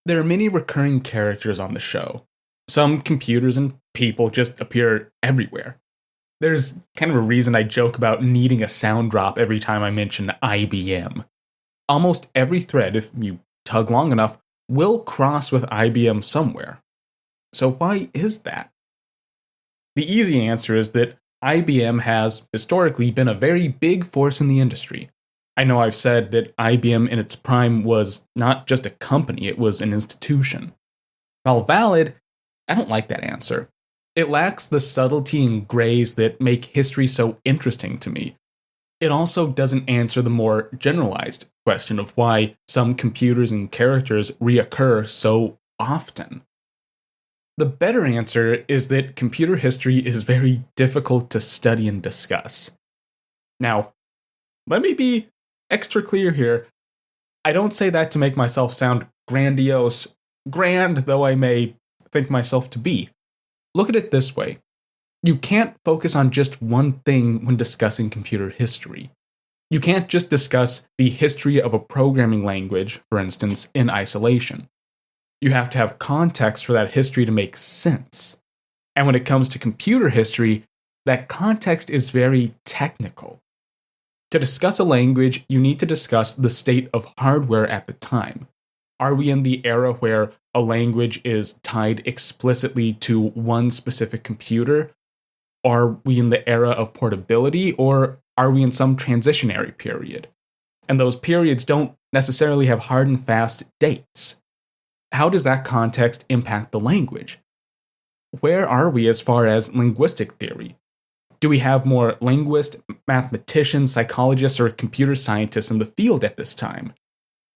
There are many recurring characters on the show. Some computers and people just appear everywhere. There's kind of a reason I joke about needing a sound drop every time I mention IBM. Almost every thread, if you tug long enough, will cross with IBM somewhere. So why is that? The easy answer is that IBM has historically been a very big force in the industry. I know I've said that IBM in its prime was not just a company, it was an institution. While valid, I don't like that answer. It lacks the subtlety and grays that make history so interesting to me. It also doesn't answer the more generalized question of why some computers and characters reoccur so often. The better answer is that computer history is very difficult to study and discuss. Now, let me be extra clear here. I don't say that to make myself sound grandiose, grand though I may think myself to be. Look at it this way. You can't focus on just one thing when discussing computer history. You can't just discuss the history of a programming language, for instance, in isolation. You have to have context for that history to make sense. And when it comes to computer history, that context is very technical. To discuss a language, you need to discuss the state of hardware at the time. Are we in the era where a language is tied explicitly to one specific computer? Are we in the era of portability, or are we in some transitionary period? And those periods don't necessarily have hard and fast dates. How does that context impact the language? Where are we as far as linguistic theory? Do we have more linguists, mathematicians, psychologists, or computer scientists in the field at this time?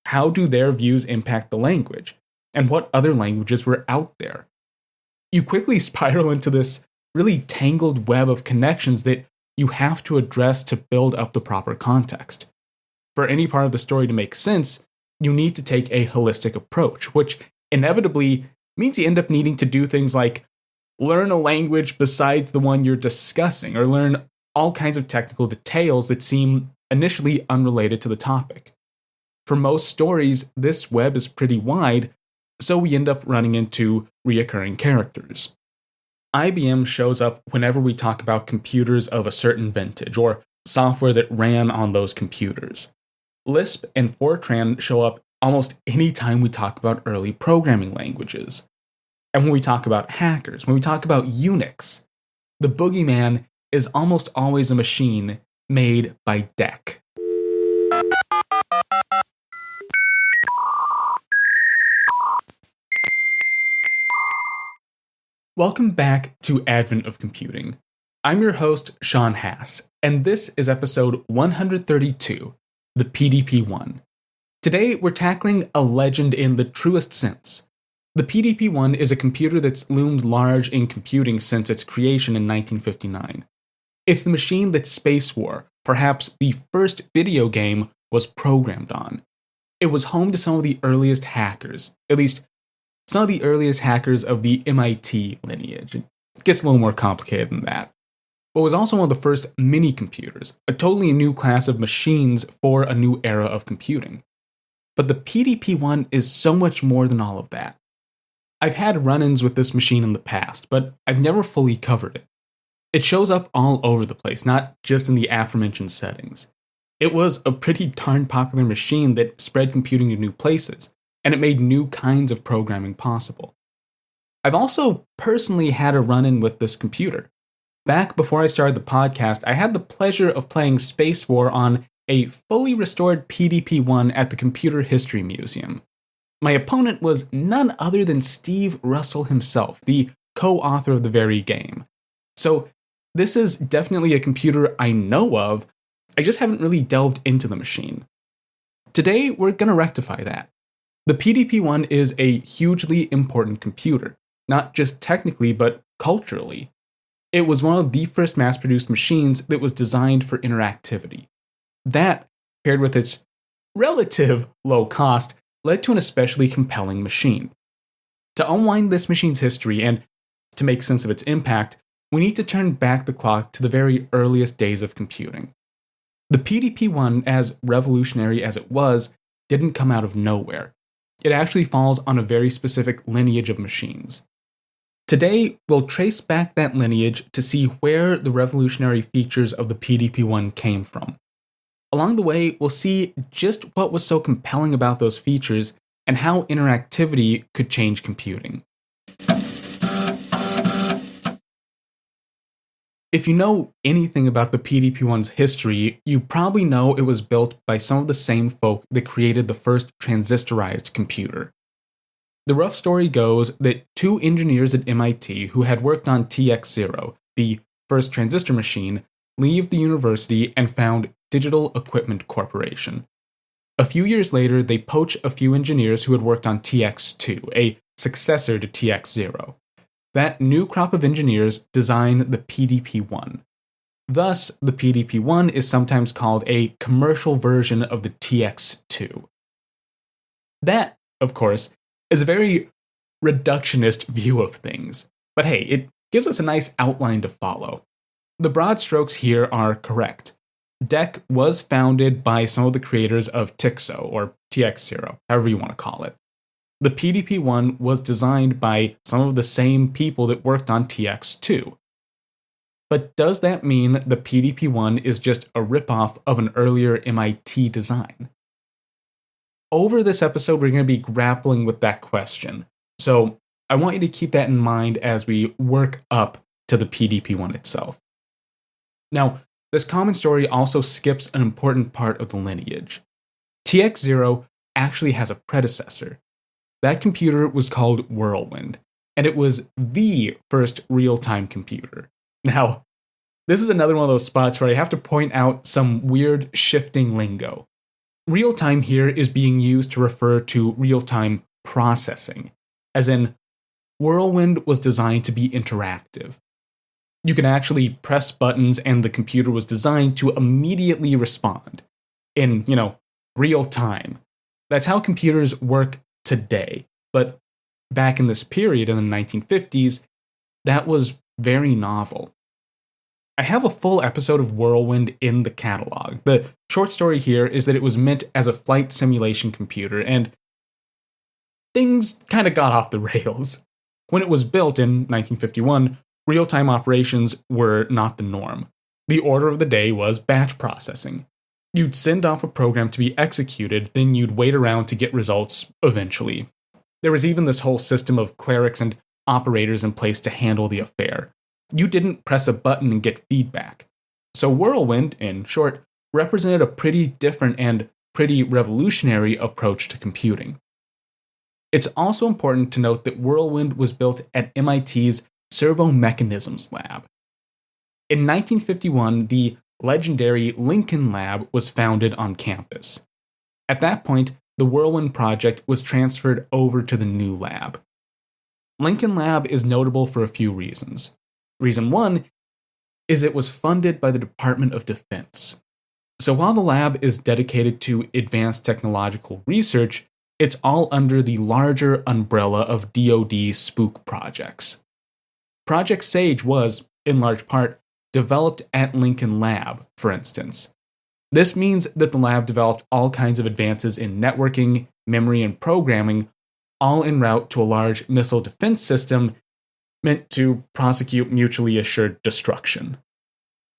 How do their views impact the language? And what other languages were out there? You quickly spiral into this really tangled web of connections that you have to address to build up the proper context. For any part of the story to make sense, you need to take a holistic approach, which inevitably means you end up needing to do things like learn a language besides the one you're discussing, or learn all kinds of technical details that seem initially unrelated to the topic. For most stories, this web is pretty wide, so we end up running into reoccurring characters. IBM shows up whenever we talk about computers of a certain vintage, or software that ran on those computers. Lisp and Fortran show up almost any time we talk about early programming languages. And when we talk about hackers, when we talk about Unix, the boogeyman is almost always a machine made by DEC. Welcome back to Advent of Computing. I'm your host, Sean Hass, and this is episode 132, the PDP-1. Today, we're tackling a legend in the truest sense. The PDP-1 is a computer that's loomed large in computing since its creation in 1959. It's the machine that Space War, perhaps the first video game, was programmed on. It was home to some of the earliest hackers, at least some of the earliest hackers of the MIT lineage. It gets a little more complicated than that. But it was also one of the first minicomputers, a totally new class of machines for a new era of computing. But the PDP-1 is so much more than all of that. I've had run-ins with this machine in the past, but I've never fully covered it. It shows up all over the place, not just in the aforementioned settings. It was a pretty darn popular machine that spread computing to new places, and it made new kinds of programming possible. I've also personally had a run-in with this computer. Back before I started the podcast, I had the pleasure of playing Space War on a fully restored PDP-1 at the Computer History Museum. My opponent was none other than Steve Russell himself, the co-author of the very game. So this is definitely a computer I know of, I just haven't really delved into the machine. Today, we're going to rectify that. The PDP-1 is a hugely important computer, not just technically, but culturally. It was one of the first mass-produced machines that was designed for interactivity. That, paired with its relative low cost, led to an especially compelling machine. To unwind this machine's history and to make sense of its impact, we need to turn back the clock to the very earliest days of computing. The PDP-1, as revolutionary as it was, didn't come out of nowhere. It actually falls on a very specific lineage of machines. Today, we'll trace back that lineage to see where the revolutionary features of the PDP-1 came from. Along the way, we'll see just what was so compelling about those features and how interactivity could change computing. If you know anything about the PDP-1's history, you probably know it was built by some of the same folk that created the first transistorized computer. The rough story goes that two engineers at MIT who had worked on TX0, the first transistor machine, leave the university and found Digital Equipment Corporation. A few years later, they poach a few engineers who had worked on TX2, a successor to TX0. That new crop of engineers design the PDP-1. Thus, the PDP-1 is sometimes called a commercial version of the TX2. That, of course, is a very reductionist view of things, but hey, it gives us a nice outline to follow. The broad strokes here are correct. DEC was founded by some of the creators of TIXO, or TX0, however you want to call it. The PDP-1 was designed by some of the same people that worked on TX2. But does that mean the PDP-1 is just a ripoff of an earlier MIT design? Over this episode, we're going to be grappling with that question. So I want you to keep that in mind as we work up to the PDP-1 itself. Now, this common story also skips an important part of the lineage. TX0 actually has a predecessor. That computer was called Whirlwind, and it was the first real-time computer. Now, this is another one of those spots where I have to point out some weird shifting lingo. Real-time here is being used to refer to real-time processing, as in, Whirlwind was designed to be interactive. You can actually press buttons and the computer was designed to immediately respond in, real time. That's how computers work today. But back in this period in the 1950s, that was very novel. I have a full episode of Whirlwind in the catalog. The short story here is that it was meant as a flight simulation computer, and things kind of got off the rails. When it was built in 1951, real-time operations were not the norm. The order of the day was batch processing. You'd send off a program to be executed, then you'd wait around to get results eventually. There was even this whole system of clerics and operators in place to handle the affair. You didn't press a button and get feedback. So Whirlwind, in short, represented a pretty different and pretty revolutionary approach to computing. It's also important to note that Whirlwind was built at MIT's Servo Mechanisms Lab. In 1951, the legendary Lincoln Lab was founded on campus. At that point, the Whirlwind project was transferred over to the new lab. Lincoln Lab is notable for a few reasons. Reason one is it was funded by the Department of Defense. So while the lab is dedicated to advanced technological research, it's all under the larger umbrella of DoD spook projects. Project Sage was, in large part, developed at Lincoln Lab, for instance. This means that the lab developed all kinds of advances in networking, memory, and programming, all en route to a large missile defense system meant to prosecute mutually assured destruction.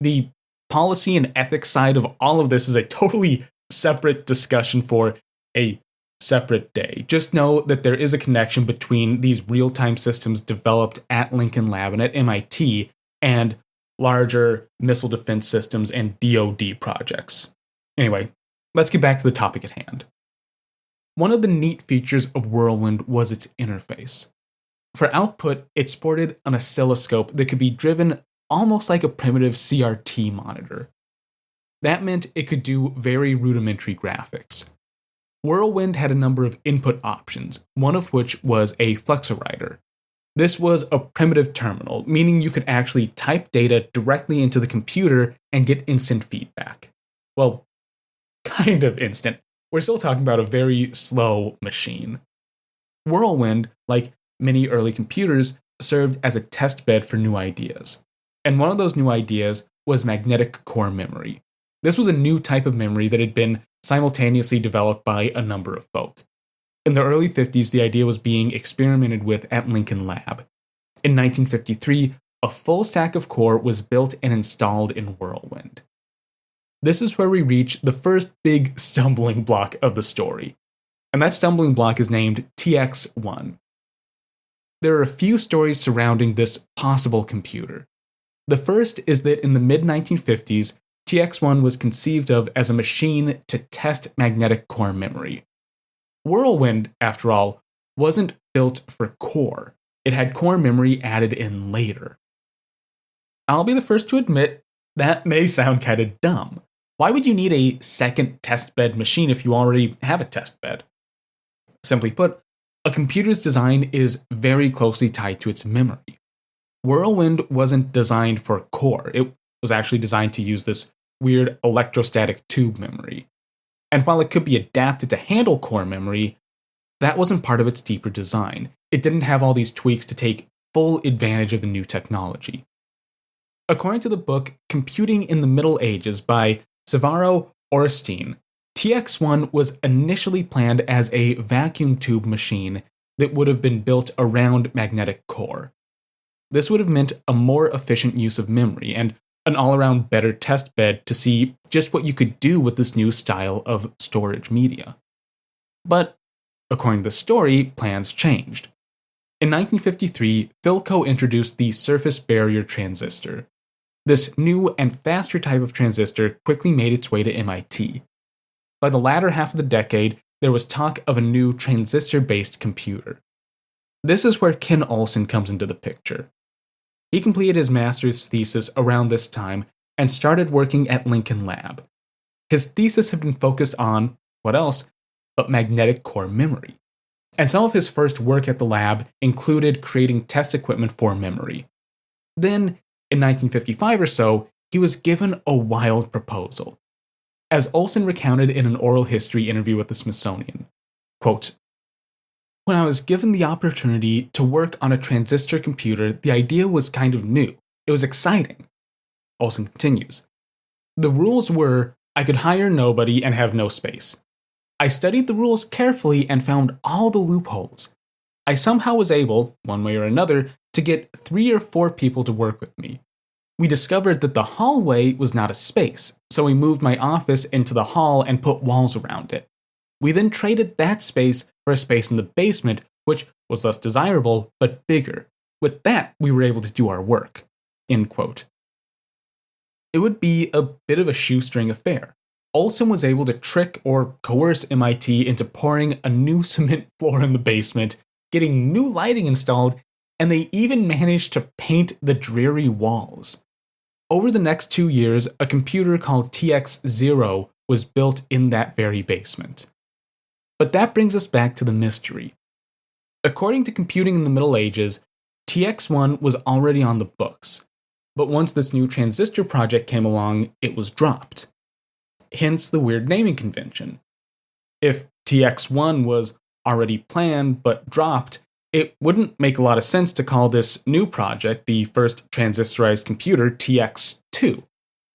The policy and ethics side of all of this is a totally separate discussion for a separate day. Just know that there is a connection between these real-time systems developed at Lincoln Lab and at MIT and larger missile defense systems and DoD projects. Anyway, let's get back to the topic at hand. One of the neat features of Whirlwind was its interface. For output, it sported an oscilloscope that could be driven almost like a primitive CRT monitor. That meant it could do very rudimentary graphics. Whirlwind had a number of input options, one of which was a flexowriter. This was a primitive terminal, meaning you could actually type data directly into the computer and get instant feedback. Well, kind of instant. We're still talking about a very slow machine. Whirlwind, like many early computers, served as a test bed for new ideas. And one of those new ideas was magnetic core memory. This was a new type of memory that had been simultaneously developed by a number of folk. In the early 50s, the idea was being experimented with at Lincoln Lab. In 1953, a full stack of core was built and installed in Whirlwind. This is where we reach the first big stumbling block of the story, and that stumbling block is named TX-1. There are a few stories surrounding this possible computer. The first is that in the mid-1950s, TX-1 was conceived of as a machine to test magnetic core memory. Whirlwind, after all, wasn't built for core. It had core memory added in later. I'll be the first to admit that may sound kind of dumb. Why would you need a second testbed machine if you already have a testbed? Simply put, a computer's design is very closely tied to its memory. Whirlwind wasn't designed for core. It was actually designed to use this weird electrostatic tube memory. And while it could be adapted to handle core memory, that wasn't part of its deeper design. It didn't have all these tweaks to take full advantage of the new technology. According to the book Computing in the Middle Ages by Severo Orestein, TX-1 was initially planned as a vacuum tube machine that would have been built around magnetic core. This would have meant a more efficient use of memory and an all-around better test bed to see just what you could do with this new style of storage media. But, according to the story, plans changed. In 1953, Philco introduced the surface barrier transistor. This new and faster type of transistor quickly made its way to MIT. By the latter half of the decade, there was talk of a new transistor-based computer. This is where Ken Olsen comes into the picture. He completed his master's thesis around this time and started working at Lincoln Lab. His thesis had been focused on, what else, but magnetic core memory. And some of his first work at the lab included creating test equipment for memory. Then, in 1955 or so, he was given a wild proposal. As Olsen recounted in an oral history interview with the Smithsonian, quote, "When I was given the opportunity to work on a transistor computer, the idea was kind of new. It was exciting." Olsen continues, "The rules were I could hire nobody and have no space. I studied the rules carefully and found all the loopholes. I somehow was able, one way or another, to get 3 or 4 people to work with me. We discovered that the hallway was not a space, so we moved my office into the hall and put walls around it. We then traded that space for a space in the basement, which was less desirable, but bigger. With that, we were able to do our work." End quote. It would be a bit of a shoestring affair. Olsen was able to trick or coerce MIT into pouring a new cement floor in the basement, getting new lighting installed, and they even managed to paint the dreary walls. Over the next 2 years, a computer called TX-0 was built in that very basement. But that brings us back to the mystery. According to Computing in the Middle Ages, TX-1 was already on the books, but once this new transistor project came along, it was dropped. Hence the weird naming convention. If TX-1 was already planned but dropped, it wouldn't make a lot of sense to call this new project, the first transistorized computer, TX-2.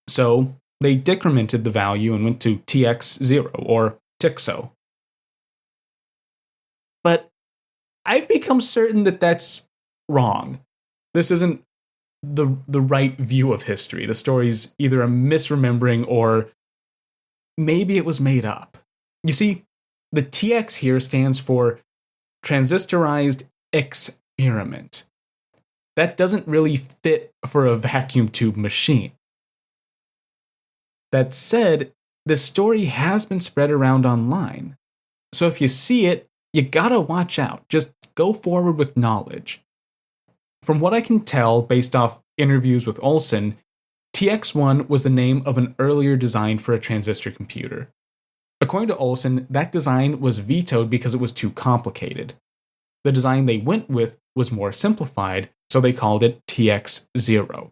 So they decremented the value and went to TX-0, or TIXO. But I've become certain that that's wrong. This isn't the right view of history. The story's either a misremembering or maybe it was made up. You see, the TX here stands for transistorized experiment. That doesn't really fit for a vacuum tube machine. That said, this story has been spread around online. So if you see it, you gotta watch out. Just go forward with knowledge. From what I can tell based off interviews with Olsen, TX-1 was the name of an earlier design for a transistor computer. According to Olsen, that design was vetoed because it was too complicated. The design they went with was more simplified, so they called it TX-0.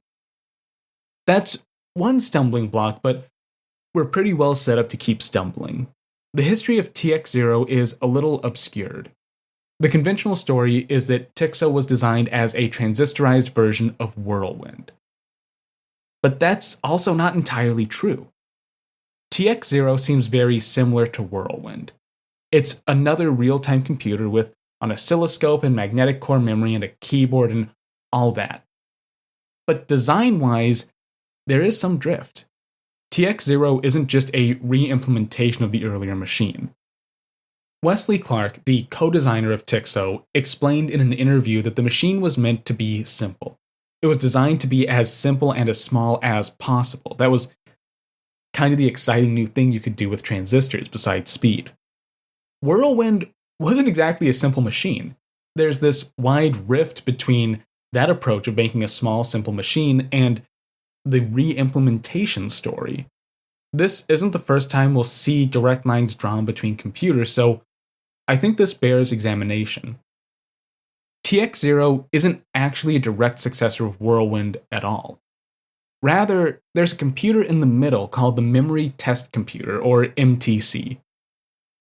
That's one stumbling block, but we're pretty well set up to keep stumbling. The history of TX-0 is a little obscured. The conventional story is that TIXO was designed as a transistorized version of Whirlwind. But that's also not entirely true. TX-0 seems very similar to Whirlwind. It's another real-time computer with an oscilloscope and magnetic core memory and a keyboard and all that. But design-wise, there is some drift. TX0 isn't just a re-implementation of the earlier machine. Wesley Clark, the co-designer of TIXO, explained in an interview that the machine was meant to be simple. It was designed to be as simple and as small as possible. That was kind of the exciting new thing you could do with transistors besides speed. Whirlwind wasn't exactly a simple machine. There's this wide rift between that approach of making a small, simple machine and the re-implementation story. This isn't the first time we'll see direct lines drawn between computers, so I think this bears examination. TX0 isn't actually a direct successor of Whirlwind at all. Rather, there's a computer in the middle called the Memory Test Computer, or MTC.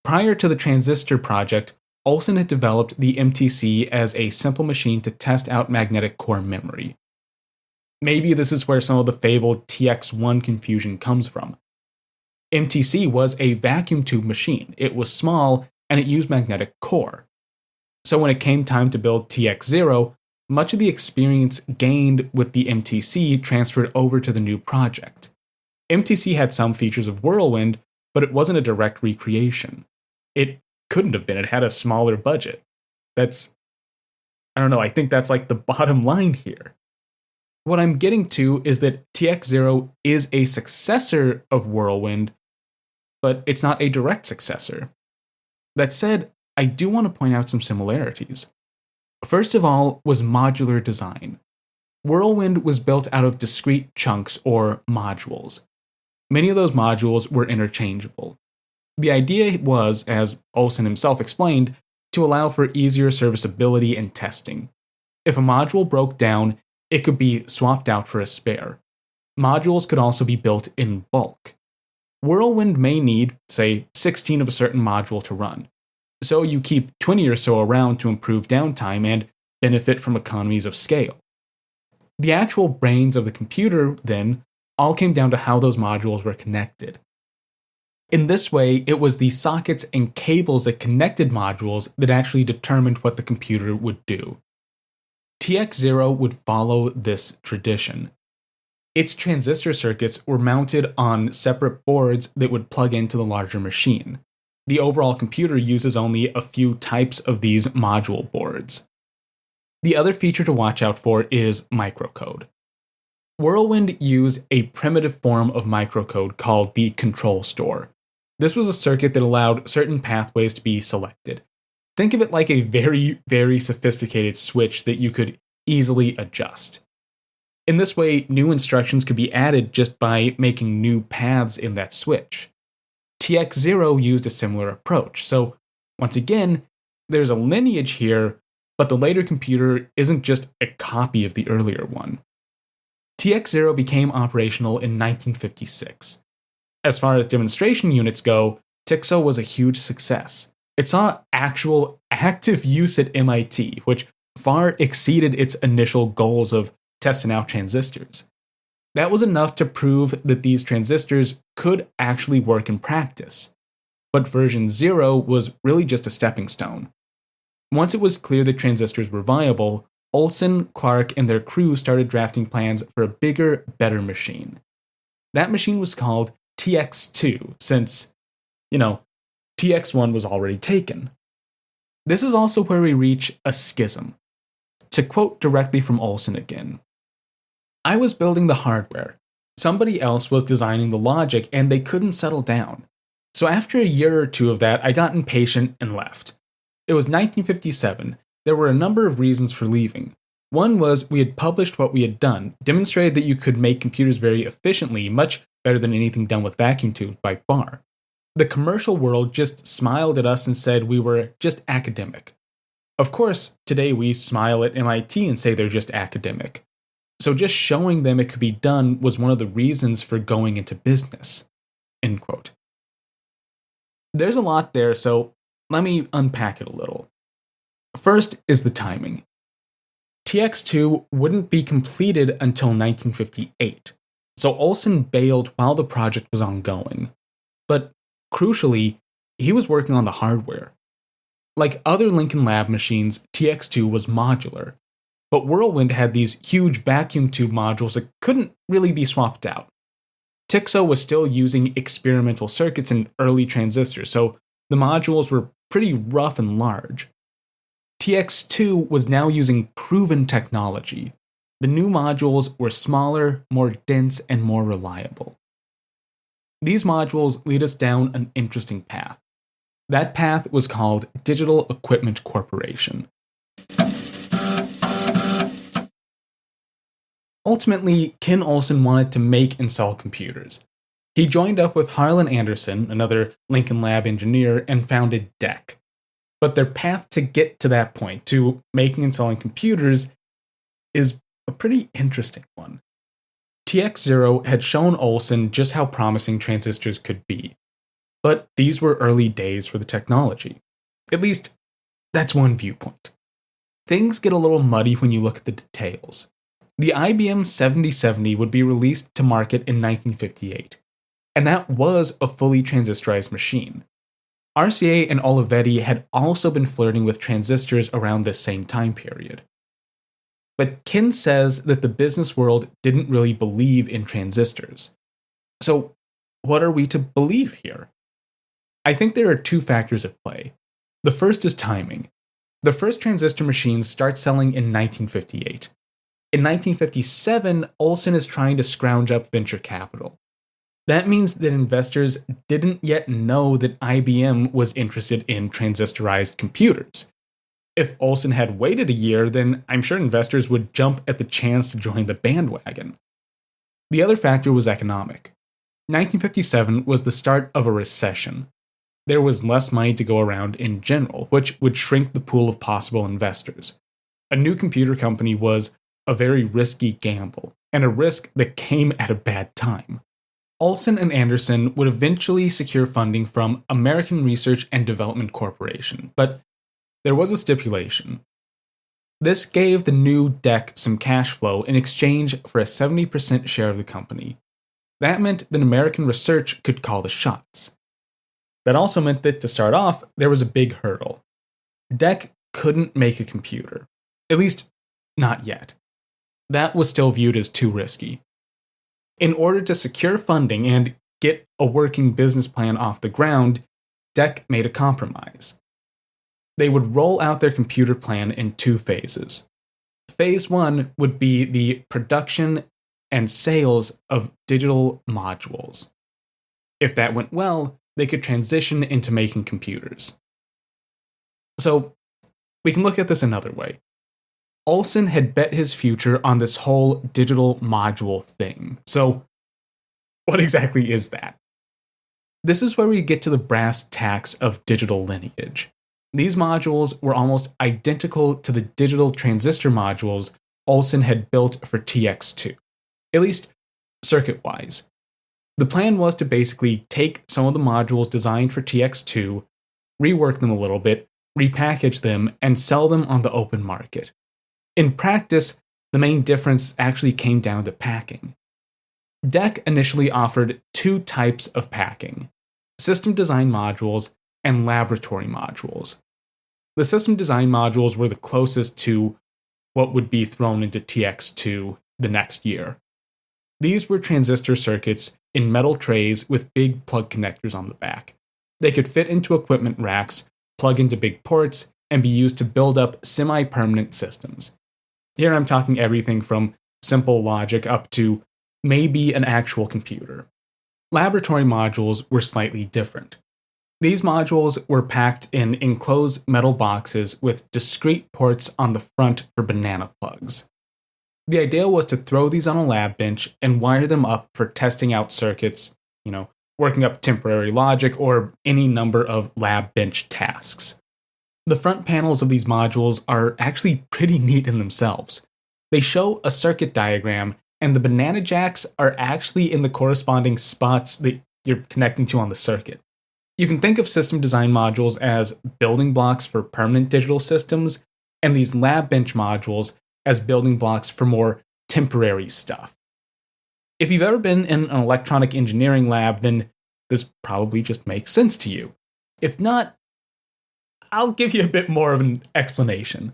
Prior to the Transistor project, Olson had developed the MTC as a simple machine to test out magnetic core memory. Maybe this is where some of the fabled TX1 confusion comes from. MTC was a vacuum tube machine. It was small, and it used magnetic core. So when it came time to build TX0, much of the experience gained with the MTC transferred over to the new project. MTC had some features of Whirlwind, but it wasn't a direct recreation. It couldn't have been. It had a smaller budget. I think that's like the bottom line here. What I'm getting to is that TX0 is a successor of Whirlwind, but it's not a direct successor. That said, I do want to point out some similarities. First of all was modular design. Whirlwind was built out of discrete chunks or modules. Many of those modules were interchangeable. The idea was, as Olson himself explained, to allow for easier serviceability and testing. If a module broke down, it could be swapped out for a spare. Modules could also be built in bulk. Whirlwind may need, say, 16 of a certain module to run. So you keep 20 or so around to improve downtime and benefit from economies of scale. The actual brains of the computer, then, all came down to how those modules were connected. In this way, it was the sockets and cables that connected modules that actually determined what the computer would do. TX0 would follow this tradition. Its transistor circuits were mounted on separate boards that would plug into the larger machine. The overall computer uses only a few types of these module boards. The other feature to watch out for is microcode. Whirlwind used a primitive form of microcode called the control store. This was a circuit that allowed certain pathways to be selected. Think of it like a very, very sophisticated switch that you could easily adjust. In this way, new instructions could be added just by making new paths in that switch. TX0 used a similar approach, so once again, there's a lineage here, but the later computer isn't just a copy of the earlier one. TX0 became operational in 1956. As far as demonstration units go, TIXO was a huge success. It saw actual active use at MIT, which far exceeded its initial goals of testing out transistors. That was enough to prove that these transistors could actually work in practice. But version 0 was really just a stepping stone. Once it was clear that transistors were viable, Olson, Clark, and their crew started drafting plans for a bigger, better machine. That machine was called TX2, since, TX1 was already taken. This is also where we reach a schism. To quote directly from Olson again, "I was building the hardware. Somebody else was designing the logic, and they couldn't settle down. So after a year or two of that, I got impatient and left. It was 1957. There were a number of reasons for leaving. One was we had published what we had done, demonstrated that you could make computers very efficiently, much better than anything done with vacuum tubes by far. The commercial world just smiled at us and said we were just academic. Of course, today we smile at MIT and say they're just academic. So just showing them it could be done was one of the reasons for going into business." End quote. There's a lot there, so let me unpack it a little. First is the timing. TX2 wouldn't be completed until 1958, so Olson bailed while the project was ongoing. But crucially, he was working on the hardware. Like other Lincoln Lab machines, TX2 was modular, but Whirlwind had these huge vacuum tube modules that couldn't really be swapped out. Tixo was still using experimental circuits and early transistors, so the modules were pretty rough and large. TX2 was now using proven technology. The new modules were smaller, more dense, and more reliable. These modules lead us down an interesting path. That path was called Digital Equipment Corporation. Ultimately, Ken Olsen wanted to make and sell computers. He joined up with Harlan Anderson, another Lincoln Lab engineer, and founded DEC. But their path to get to that point, to making and selling computers, is a pretty interesting one. TX0 had shown Olsen just how promising transistors could be. But these were early days for the technology. At least, that's one viewpoint. Things get a little muddy when you look at the details. The IBM 7070 would be released to market in 1958, and that was a fully transistorized machine. RCA and Olivetti had also been flirting with transistors around this same time period. But Ken says that the business world didn't really believe in transistors. So, what are we to believe here? I think there are two factors at play. The first is timing. The first transistor machines start selling in 1958. In 1957, Olsen is trying to scrounge up venture capital. That means that investors didn't yet know that IBM was interested in transistorized computers. If Olsen had waited a year, then I'm sure investors would jump at the chance to join the bandwagon. The other factor was economic. 1957 was the start of a recession. There was less money to go around in general, which would shrink the pool of possible investors. A new computer company was a very risky gamble, and a risk that came at a bad time. Olsen and Anderson would eventually secure funding from American Research and Development Corporation, but there was a stipulation. This gave the new DEC some cash flow in exchange for a 70% share of the company. That meant that American Research could call the shots. That also meant that, to start off, there was a big hurdle. DEC couldn't make a computer. At least, not yet. That was still viewed as too risky. In order to secure funding and get a working business plan off the ground, DEC made a compromise. They would roll out their computer plan in two phases. Phase 1 would be the production and sales of digital modules. If that went well, they could transition into making computers. So, we can look at this another way. Olsen had bet his future on this whole digital module thing. So, what exactly is that? This is where we get to the brass tacks of digital lineage. These modules were almost identical to the digital transistor modules Olsen had built for TX2, at least circuit-wise. The plan was to basically take some of the modules designed for TX2, rework them a little bit, repackage them, and sell them on the open market. In practice, the main difference actually came down to packing. DEC initially offered two types of packing: system design modules and laboratory modules. The system design modules were the closest to what would be thrown into TX2 the next year. These were transistor circuits in metal trays with big plug connectors on the back. They could fit into equipment racks, plug into big ports, and be used to build up semi-permanent systems. Here I'm talking everything from simple logic up to maybe an actual computer. Laboratory modules were slightly different. These modules were packed in enclosed metal boxes with discrete ports on the front for banana plugs. The idea was to throw these on a lab bench and wire them up for testing out circuits, working up temporary logic or any number of lab bench tasks. The front panels of these modules are actually pretty neat in themselves. They show a circuit diagram, and the banana jacks are actually in the corresponding spots that you're connecting to on the circuit. You can think of system design modules as building blocks for permanent digital systems, and these lab bench modules as building blocks for more temporary stuff. If you've ever been in an electronic engineering lab, then this probably just makes sense to you. If not, I'll give you a bit more of an explanation.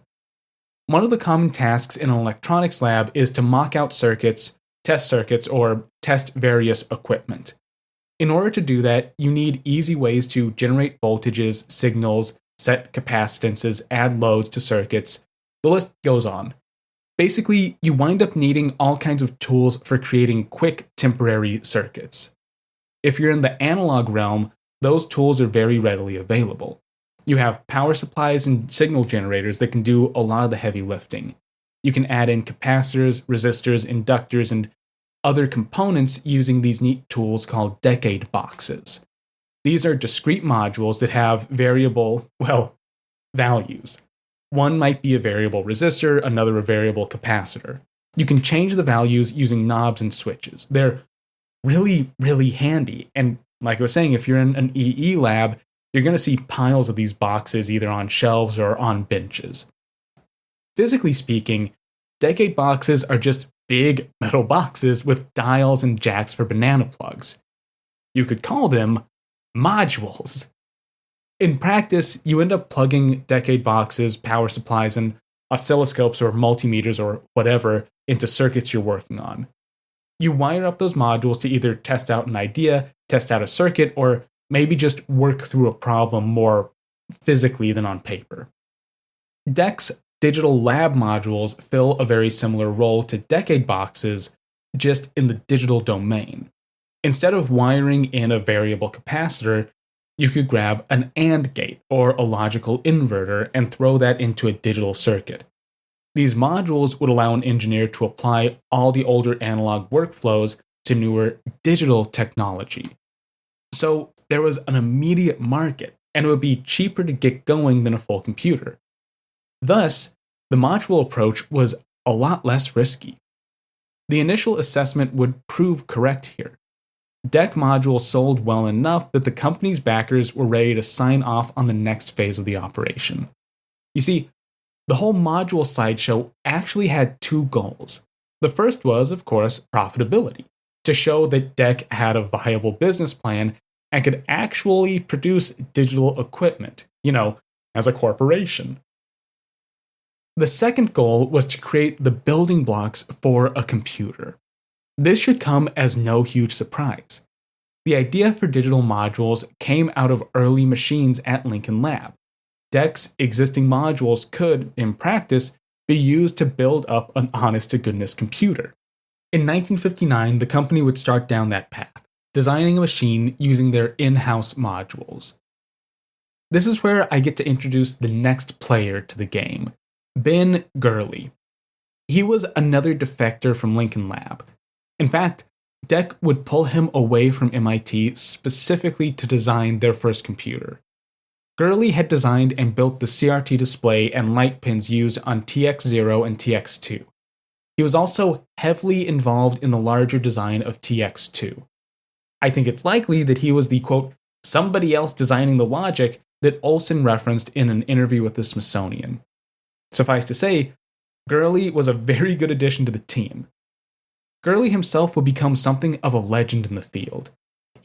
One of the common tasks in an electronics lab is to mock out circuits, or test various equipment. In order to do that, you need easy ways to generate voltages, signals, set capacitances, add loads to circuits. The list goes on. Basically, you wind up needing all kinds of tools for creating quick, temporary circuits. If you're in the analog realm, those tools are very readily available. You have power supplies and signal generators that can do a lot of the heavy lifting. You can add in capacitors, resistors, inductors, and other components using these neat tools called decade boxes. These are discrete modules that have variable, values. One might be a variable resistor, another a variable capacitor. You can change the values using knobs and switches. They're really, really handy. And like I was saying, if you're in an EE lab, you're going to see piles of these boxes either on shelves or on benches. Physically speaking, decade boxes are just big metal boxes with dials and jacks for banana plugs. You could call them modules. In practice, you end up plugging decade boxes, power supplies, and oscilloscopes or multimeters or whatever into circuits you're working on. You wire up those modules to either test out an idea, test out a circuit, or maybe just work through a problem more physically than on paper. DEC's digital lab modules fill a very similar role to decade boxes, just in the digital domain. Instead of wiring in a variable capacitor, you could grab an AND gate or a logical inverter and throw that into a digital circuit. These modules would allow an engineer to apply all the older analog workflows to newer digital technology. So there was an immediate market, and it would be cheaper to get going than a full computer. Thus, the module approach was a lot less risky. The initial assessment would prove correct here. DEC modules sold well enough that the company's backers were ready to sign off on the next phase of the operation. You see, the whole module sideshow actually had two goals. The first was, of course, profitability, to show that DEC had a viable business plan and could actually produce digital equipment, as a corporation. The second goal was to create the building blocks for a computer. This should come as no huge surprise. The idea for digital modules came out of early machines at Lincoln Lab. DEC's existing modules could, in practice, be used to build up an honest-to-goodness computer. In 1959, the company would start down that path, designing a machine using their in-house modules. This is where I get to introduce the next player to the game, Ben Gurley. He was another defector from Lincoln Lab. In fact, DEC would pull him away from MIT specifically to design their first computer. Gurley had designed and built the CRT display and light pins used on TX0 and TX2. He was also heavily involved in the larger design of TX2. I think it's likely that he was the, quote, somebody else designing the logic that Olson referenced in an interview with the Smithsonian. Suffice to say, Gurley was a very good addition to the team. Gurley himself would become something of a legend in the field.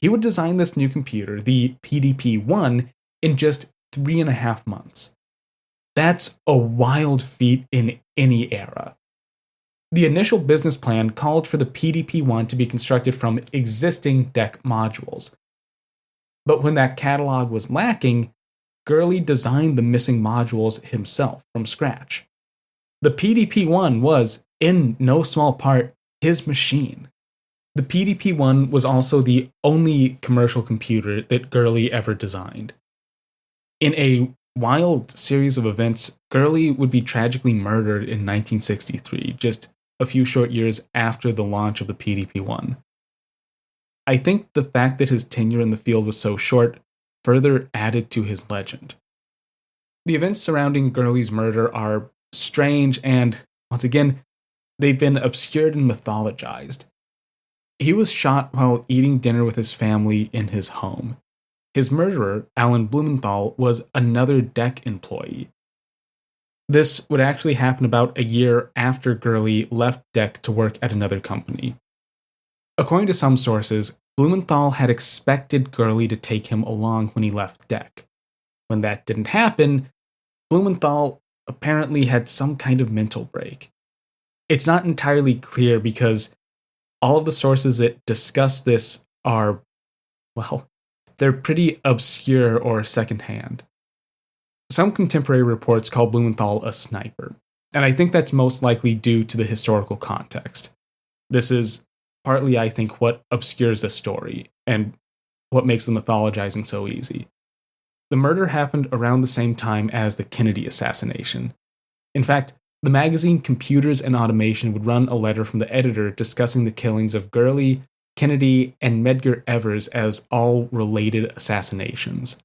He would design this new computer, the PDP-1, in just 3.5 months. That's a wild feat in any era. The initial business plan called for the PDP-1 to be constructed from existing DEC modules. But when that catalog was lacking, Gurley designed the missing modules himself from scratch. The PDP-1 was, in no small part, his machine. The PDP-1 was also the only commercial computer that Gurley ever designed. In a wild series of events, Gurley would be tragically murdered in 1963, just a few short years after the launch of the PDP-1. I think the fact that his tenure in the field was so short further added to his legend. The events surrounding Gurley's murder are strange and, once again, they've been obscured and mythologized. He was shot while eating dinner with his family in his home. His murderer, Alan Blumenthal, was another DEC employee. This would actually happen about a year after Gurley left DEC to work at another company. According to some sources, Blumenthal had expected Gurley to take him along when he left DEC. when that didn't happen, Blumenthal apparently had some kind of mental break. It's not entirely clear because all of the sources that discuss this are, well, they're pretty obscure or secondhand. Some contemporary reports call Blumenthal a sniper, and I think that's most likely due to the historical context. This is partly, I think, what obscures the story and what makes the mythologizing so easy. The murder happened around the same time as the Kennedy assassination. In fact, the magazine Computers and Automation would run a letter from the editor discussing the killings of Gurley, Kennedy, and Medgar Evers as all related assassinations.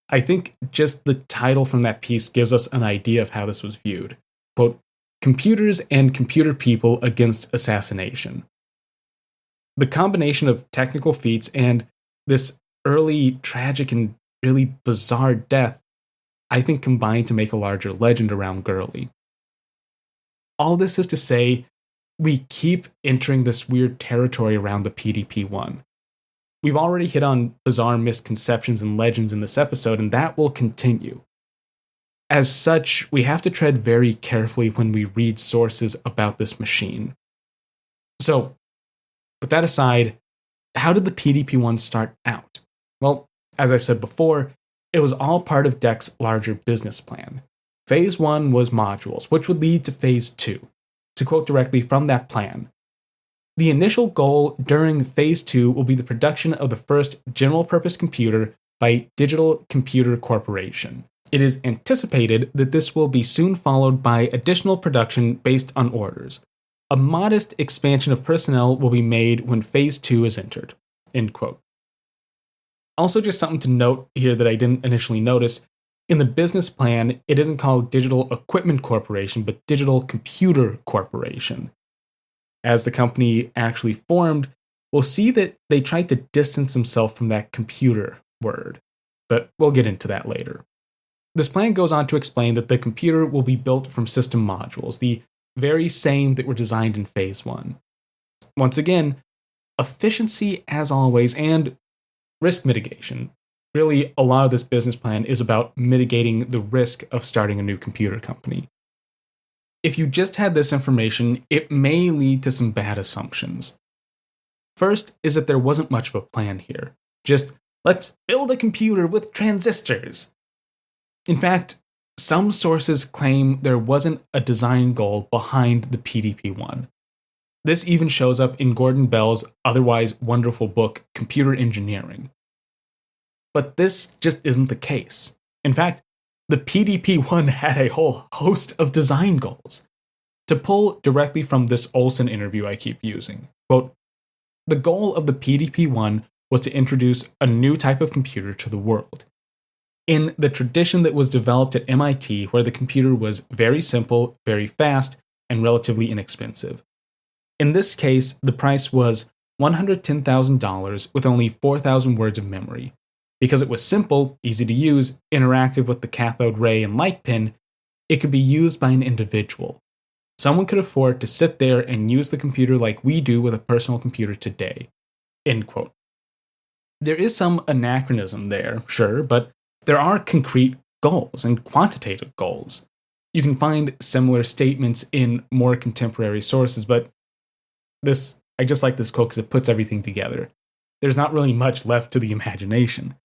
I think just the title from that piece gives us an idea of how this was viewed. Quote, Computers and Computer People Against Assassination. The combination of technical feats and this early tragic and really bizarre death, I think, combined to make a larger legend around Gurley. All this is to say, we keep entering this weird territory around the PDP-1. We've already hit on bizarre misconceptions and legends in this episode, and that will continue. As such, we have to tread very carefully when we read sources about this machine. So, with that aside, how did the PDP-1 start out? Well, as I've said before, it was all part of DEC's larger business plan. Phase 1 was modules, which would lead to Phase 2. To quote directly from that plan, the initial goal during Phase 2 will be the production of the first general-purpose computer by Digital Computer Corporation. It is anticipated that this will be soon followed by additional production based on orders. A modest expansion of personnel will be made when Phase 2 is entered. End quote. Also, just something to note here that I didn't initially notice. In the business plan, it isn't called Digital Equipment Corporation, but Digital Computer Corporation. As the company actually formed, we'll see that they tried to distance themselves from that computer word, but we'll get into that later. This plan goes on to explain that the computer will be built from system modules, the very same that were designed in Phase 1. Once again, efficiency as always, and risk mitigation. Really, a lot of this business plan is about mitigating the risk of starting a new computer company. If you just had this information, it may lead to some bad assumptions. First is that there wasn't much of a plan here. Just, let's build a computer with transistors. In fact, some sources claim there wasn't a design goal behind the PDP-1. This even shows up in Gordon Bell's otherwise wonderful book, Computer Engineering. But this just isn't the case. In fact, the PDP-1 had a whole host of design goals. To pull directly from this Olson interview I keep using, quote, the goal of the PDP-1 was to introduce a new type of computer to the world. In the tradition that was developed at MIT, where the computer was very simple, very fast, and relatively inexpensive. In this case, the price was $110,000 with only 4,000 words of memory. Because it was simple, easy to use, interactive with the cathode ray and light pin, it could be used by an individual. Someone could afford to sit there and use the computer like we do with a personal computer today. End quote. There is some anachronism there, sure, but there are concrete goals and quantitative goals. You can find similar statements in more contemporary sources, but I just like this quote because it puts everything together. There's not really much left to the imagination.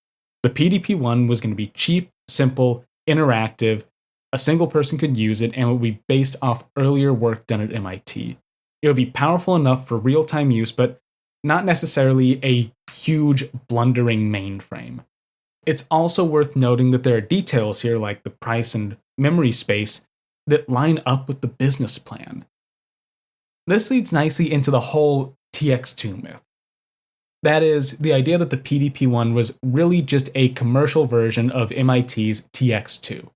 The PDP-1 was going to be cheap, simple, interactive, a single person could use it, and it would be based off earlier work done at MIT. It would be powerful enough for real-time use, but not necessarily a huge, blundering mainframe. It's also worth noting that there are details here, like the price and memory space, that line up with the business plan. This leads nicely into the whole TX2 myth. That is, the idea that the PDP-1 was really just a commercial version of MIT's TX2.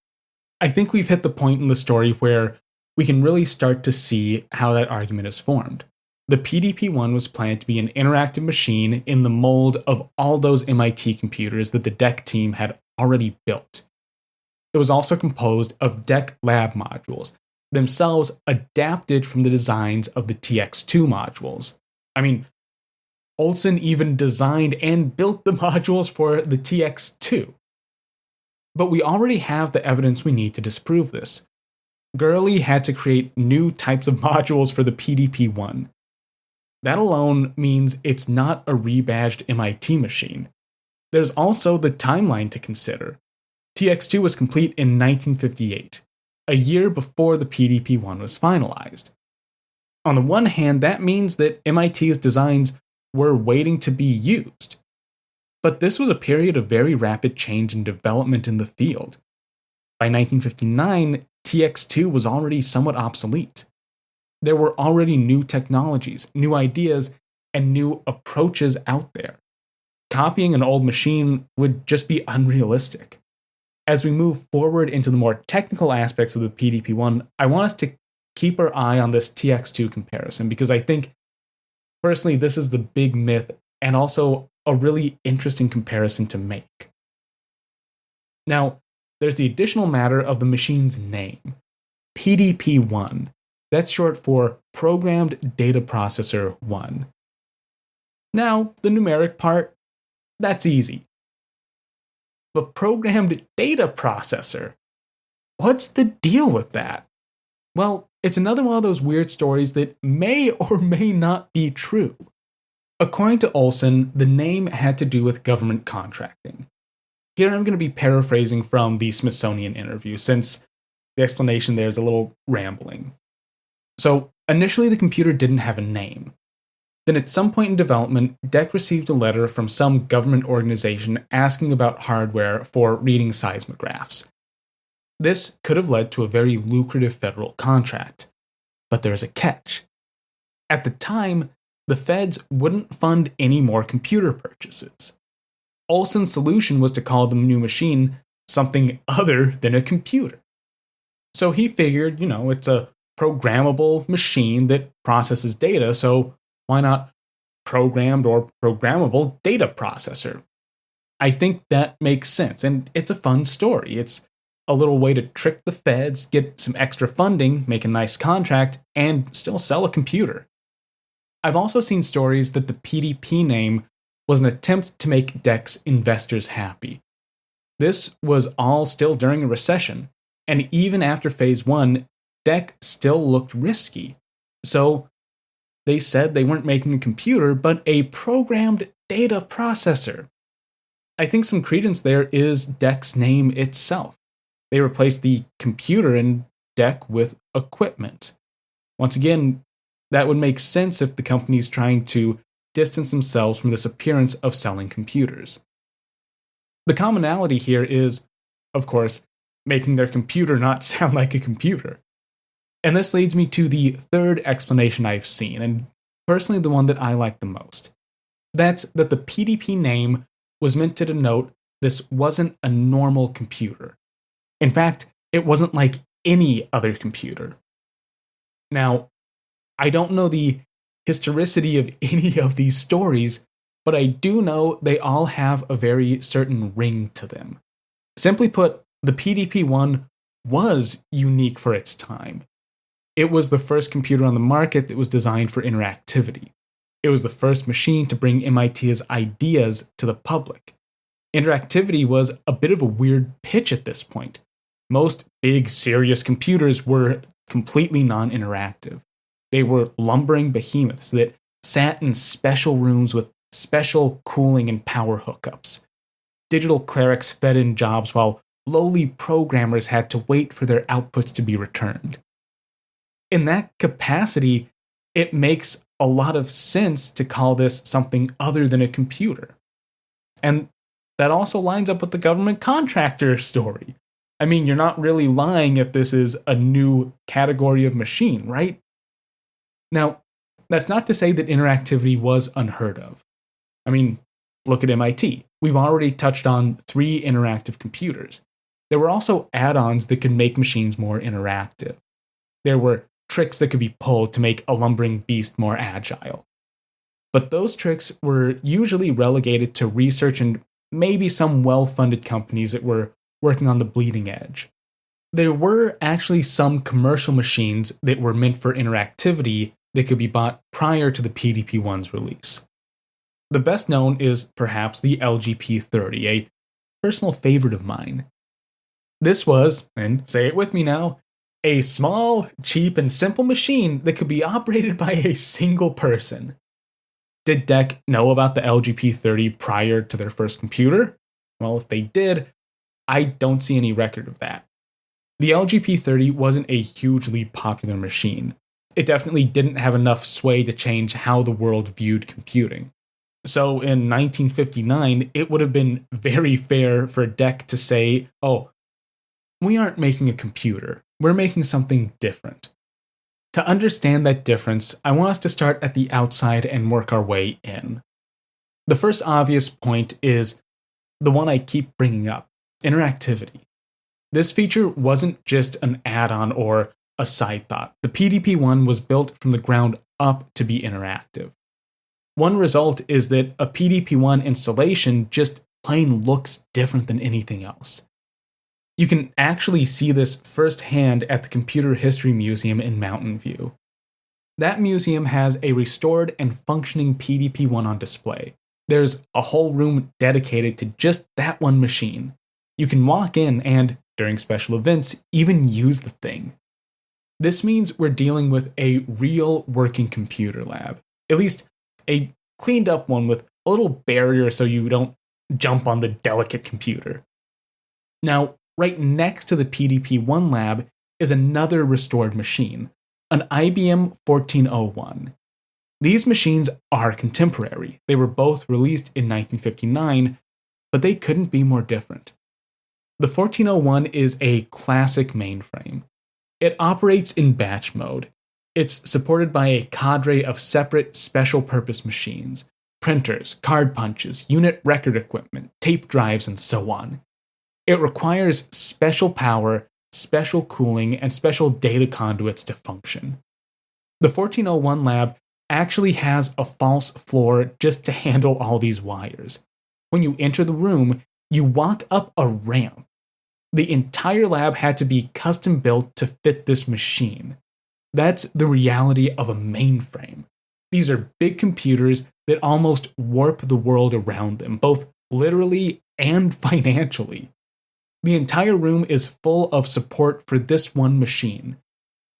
I think we've hit the point in the story where we can really start to see how that argument is formed. The PDP-1 was planned to be an interactive machine in the mold of all those MIT computers that the DEC team had already built. It was also composed of DEC lab modules, themselves adapted from the designs of the TX2 modules. I mean, Olson even designed and built the modules for the TX2. But we already have the evidence we need to disprove this. Gurley had to create new types of modules for the PDP-1. That alone means it's not a rebadged MIT machine. There's also the timeline to consider. TX2 was complete in 1958, a year before the PDP-1 was finalized. On the one hand, that means that MIT's designs were waiting to be used. But this was a period of very rapid change and development in the field. By 1959, TX2 was already somewhat obsolete. There were already new technologies, new ideas, and new approaches out there. Copying an old machine would just be unrealistic. As we move forward into the more technical aspects of the PDP-1, I want us to keep our eye on this TX2 comparison because I think, personally, this is the big myth and also a really interesting comparison to make. Now, there's the additional matter of the machine's name, PDP-1. That's short for Programmed Data Processor 1. Now, the numeric part, that's easy. But Programmed Data Processor, what's the deal with that? Well, it's another one of those weird stories that may or may not be true. According to Olson, the name had to do with government contracting. Here I'm going to be paraphrasing from the Smithsonian interview, since the explanation there is a little rambling. So, initially the computer didn't have a name. Then at some point in development, DEC received a letter from some government organization asking about hardware for reading seismographs. This could have led to a very lucrative federal contract. But there's a catch. At the time, the feds wouldn't fund any more computer purchases. Olson's solution was to call the new machine something other than a computer. So he figured, it's a programmable machine that processes data, so why not programmed or programmable data processor? I think that makes sense, and it's a fun story. It's a little way to trick the feds, get some extra funding, make a nice contract, and still sell a computer. I've also seen stories that the PDP name was an attempt to make DEC's investors happy. This was all still during a recession, and even after Phase 1, DEC still looked risky. So they said they weren't making a computer, but a programmed data processor. I think some credence there is DEC's name itself. They replaced the computer in DEC with equipment. Once again, that would make sense if the company's trying to distance themselves from this appearance of selling computers. The commonality here is, of course, making their computer not sound like a computer. And this leads me to the third explanation I've seen, and personally the one that I like the most. That's that the PDP name was meant to denote this wasn't a normal computer. In fact, it wasn't like any other computer. Now, I don't know the historicity of any of these stories, but I do know they all have a very certain ring to them. Simply put, the PDP-1 was unique for its time. It was the first computer on the market that was designed for interactivity. It was the first machine to bring MIT's ideas to the public. Interactivity was a bit of a weird pitch at this point. Most big, serious computers were completely non-interactive. They were lumbering behemoths that sat in special rooms with special cooling and power hookups. Digital clerics fed in jobs while lowly programmers had to wait for their outputs to be returned. In that capacity, it makes a lot of sense to call this something other than a computer. And that also lines up with the government contractor story. I mean, you're not really lying if this is a new category of machine, right? Now, that's not to say that interactivity was unheard of. I mean, look at MIT. We've already touched on 3 interactive computers. There were also add-ons that could make machines more interactive. There were tricks that could be pulled to make a lumbering beast more agile. But those tricks were usually relegated to research and maybe some well-funded companies that were working on the bleeding edge. There were actually some commercial machines that were meant for interactivity that could be bought prior to the PDP-1's release. The best known is perhaps the LGP-30, a personal favorite of mine. This was, and say it with me now, a small, cheap, and simple machine that could be operated by a single person. Did DEC know about the LGP30 prior to their first computer? Well, if they did, I don't see any record of that. The LGP30 wasn't a hugely popular machine. It definitely didn't have enough sway to change how the world viewed computing. So in 1959, it would have been very fair for DEC to say, oh, we aren't making a computer, we're making something different. To understand that difference, I want us to start at the outside and work our way in. The first obvious point is the one I keep bringing up, interactivity. This feature wasn't just an add-on or a side thought. The PDP-1 was built from the ground up to be interactive. One result is that a PDP-1 installation just plain looks different than anything else. You can actually see this firsthand at the Computer History Museum in Mountain View. That museum has a restored and functioning PDP-1 on display. There's a whole room dedicated to just that one machine. You can walk in and, during special events, even use the thing. This means we're dealing with a real working computer lab. At least a cleaned up one with a little barrier so you don't jump on the delicate computer. Now, right next to the PDP-1 lab is another restored machine, an IBM 1401. These machines are contemporary. They were both released in 1959, but they couldn't be more different. The 1401 is a classic mainframe. It operates in batch mode. It's supported by a cadre of separate special-purpose machines, printers, card punches, unit record equipment, tape drives, and so on. It requires special power, special cooling, and special data conduits to function. The 1401 lab actually has a false floor just to handle all these wires. When you enter the room, you walk up a ramp. The entire lab had to be custom built to fit this machine. That's the reality of a mainframe. These are big computers that almost warp the world around them, both literally and financially. The entire room is full of support for this one machine.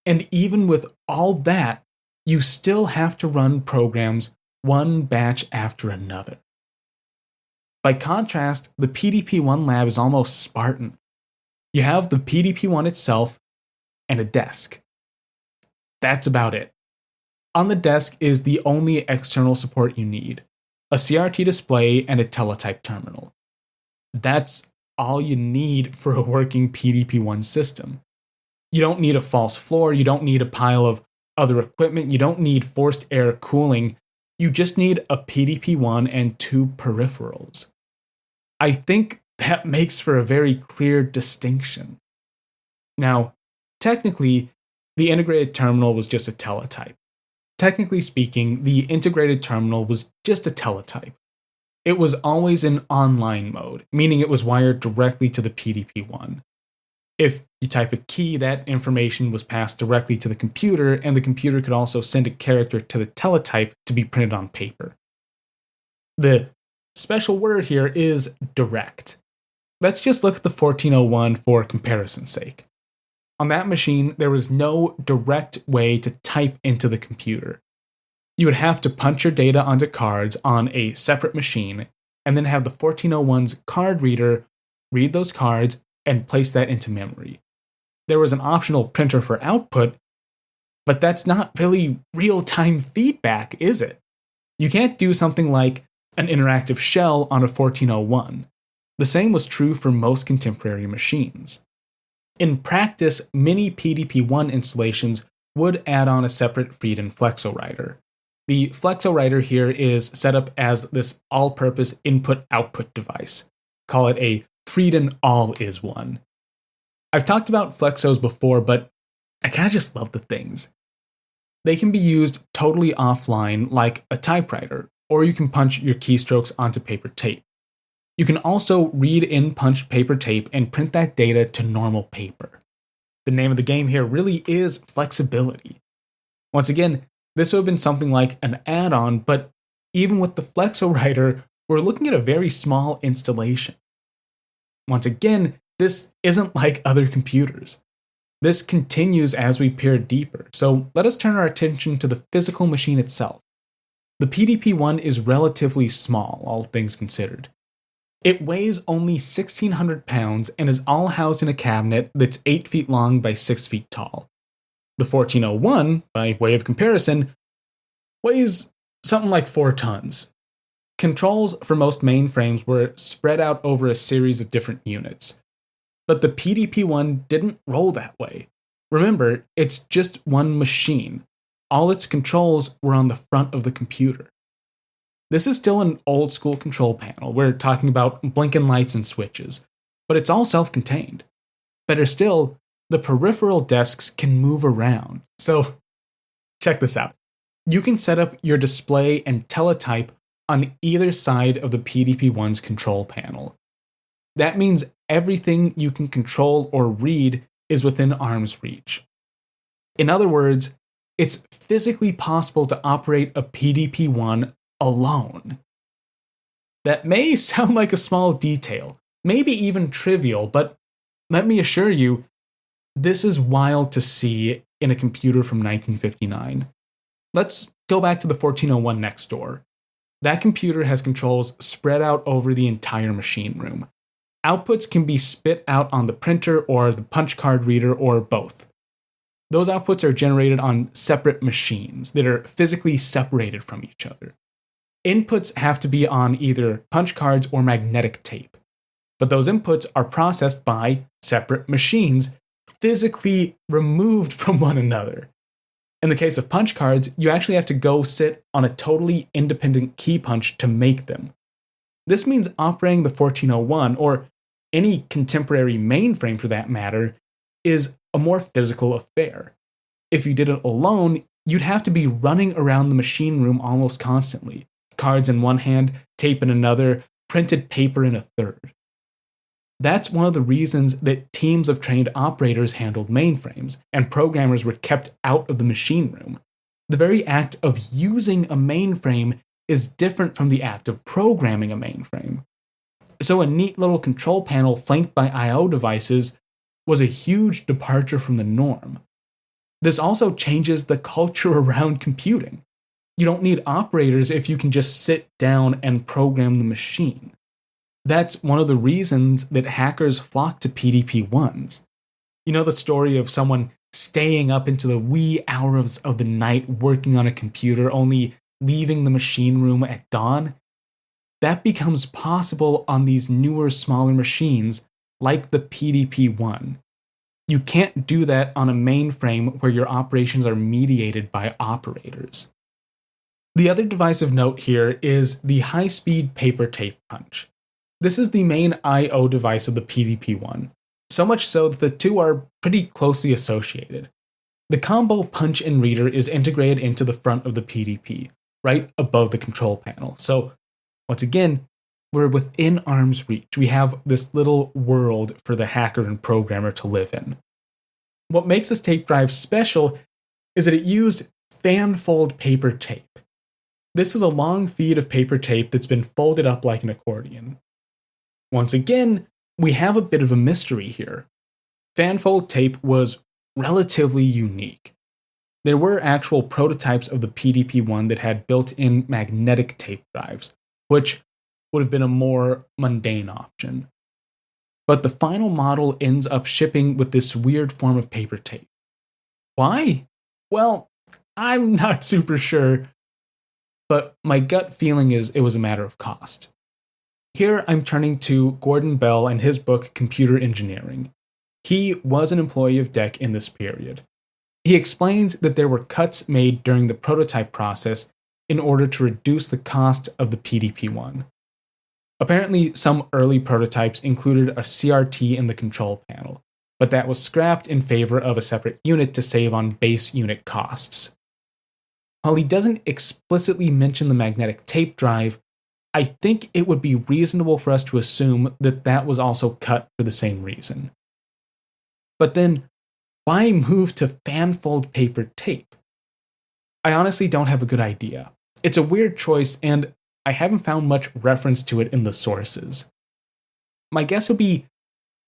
And even with all that, you still have to run programs one batch after another. By contrast, the PDP-1 lab is almost Spartan. You have the PDP-1 itself and a desk. That's about it. On the desk is the only external support you need, a CRT display and a teletype terminal. That's all you need for a working PDP-1 system. You don't need a false floor, you don't need a pile of other equipment, you don't need forced air cooling, you just need a PDP-1 and two peripherals. I think that makes for a very clear distinction. Now, technically, the integrated terminal was just a teletype. Technically speaking, the integrated terminal was just a teletype. It was always in online mode, meaning it was wired directly to the PDP-1. If you type a key, that information was passed directly to the computer, and the computer could also send a character to the teletype to be printed on paper. The special word here is direct. Let's just look at the 1401 for comparison's sake. On that machine, there was no direct way to type into the computer. You would have to punch your data onto cards on a separate machine, and then have the 1401's card reader read those cards and place that into memory. There was an optional printer for output, but that's not really real-time feedback, is it? You can't do something like an interactive shell on a 1401. The same was true for most contemporary machines. In practice, many PDP-1 installations would add on a separate Freedom flexowriter. The flexowriter here is set up as this all-purpose input-output device. Call it a Freedom All-is-One. I've talked about flexos before, but I kind of just love the things. They can be used totally offline like a typewriter, or you can punch your keystrokes onto paper tape. You can also read in punched paper tape and print that data to normal paper. The name of the game here really is flexibility. Once again, this would have been something like an add-on, but even with the flexowriter, we're looking at a very small installation. Once again, This isn't like other computers. This continues as we peer deeper, so let us turn our attention to the physical machine itself. The PDP-1 is relatively small, all things considered. It weighs only 1,600 pounds and is all housed in a cabinet that's 8 feet long by 6 feet tall. The 1401, by way of comparison, weighs something like 4 tons. Controls for most mainframes were spread out over a series of different units. But the PDP-1 didn't roll that way. Remember, it's just one machine. All its controls were on the front of the computer. This is still an old school control panel. We're talking about blinking lights and switches, but it's all self-contained. Better still, the peripheral desks can move around. So, check this out. You can set up your display and teletype on either side of the PDP-1's control panel. That means everything you can control or read is within arm's reach. In other words, it's physically possible to operate a PDP-1 alone. That may sound like a small detail, maybe even trivial, but let me assure you, this is wild to see in a computer from 1959. Let's go back to the 1401 next door. That computer has controls spread out over the entire machine room. Outputs can be spit out on the printer or the punch card reader or both. Those outputs are generated on separate machines that are physically separated from each other. Inputs have to be on either punch cards or magnetic tape, but those inputs are processed by separate machines, physically removed from one another. In the case of punch cards, you actually have to go sit on a totally independent key punch to make them. This means operating the 1401, or any contemporary mainframe for that matter, is a more physical affair. If you did it alone, you'd have to be running around the machine room almost constantly. Cards in one hand, tape in another, printed paper in a third. That's one of the reasons that teams of trained operators handled mainframes, and programmers were kept out of the machine room. The very act of using a mainframe is different from the act of programming a mainframe. So a neat little control panel flanked by I/O devices was a huge departure from the norm. This also changes the culture around computing. You don't need operators if you can just sit down and program the machine. That's one of the reasons that hackers flock to PDP-1s. You know the story of someone staying up into the wee hours of the night working on a computer, only leaving the machine room at dawn? That becomes possible on these newer, smaller machines like the PDP-1. You can't do that on a mainframe where your operations are mediated by operators. The other device of note here is the high-speed paper tape punch. This is the main I/O device of the PDP-1, so much so that the two are pretty closely associated. The combo punch and reader is integrated into the front of the PDP, right above the control panel. So, once again, we're within arm's reach. We have this little world for the hacker and programmer to live in. What makes this tape drive special is that it used Fanfold paper tape. This is a long feed of paper tape that's been folded up like an accordion. Once again, we have a bit of a mystery here. Fanfold tape was relatively unique. There were actual prototypes of the PDP-1 that had built-in magnetic tape drives, which would have been a more mundane option. But the final model ends up shipping with this weird form of paper tape. Why? Well, I'm not super sure, but my gut feeling is it was a matter of cost. Here I'm turning to Gordon Bell and his book Computer Engineering. He was an employee of DEC in this period. He explains that there were cuts made during the prototype process in order to reduce the cost of the PDP-1. Apparently, some early prototypes included a CRT in the control panel, but that was scrapped in favor of a separate unit to save on base unit costs. While he doesn't explicitly mention the magnetic tape drive, I think it would be reasonable for us to assume that that was also cut for the same reason. But then, why move to Fanfold paper tape? I honestly don't have a good idea. It's a weird choice, and I haven't found much reference to it in the sources. My guess would be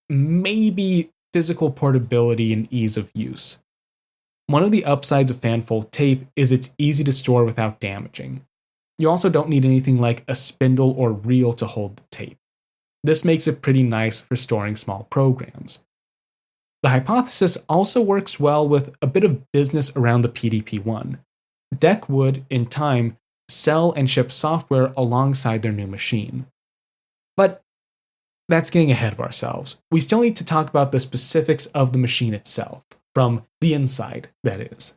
maybe physical portability and ease of use. One of the upsides of Fanfold tape is it's easy to store without damaging. You also don't need anything like a spindle or reel to hold the tape. This makes it pretty nice for storing small programs. The hypothesis also works well with a bit of business around the PDP-1. DEC would, in time, sell and ship software alongside their new machine. But that's getting ahead of ourselves. We still need to talk about the specifics of the machine itself, from the inside, that is.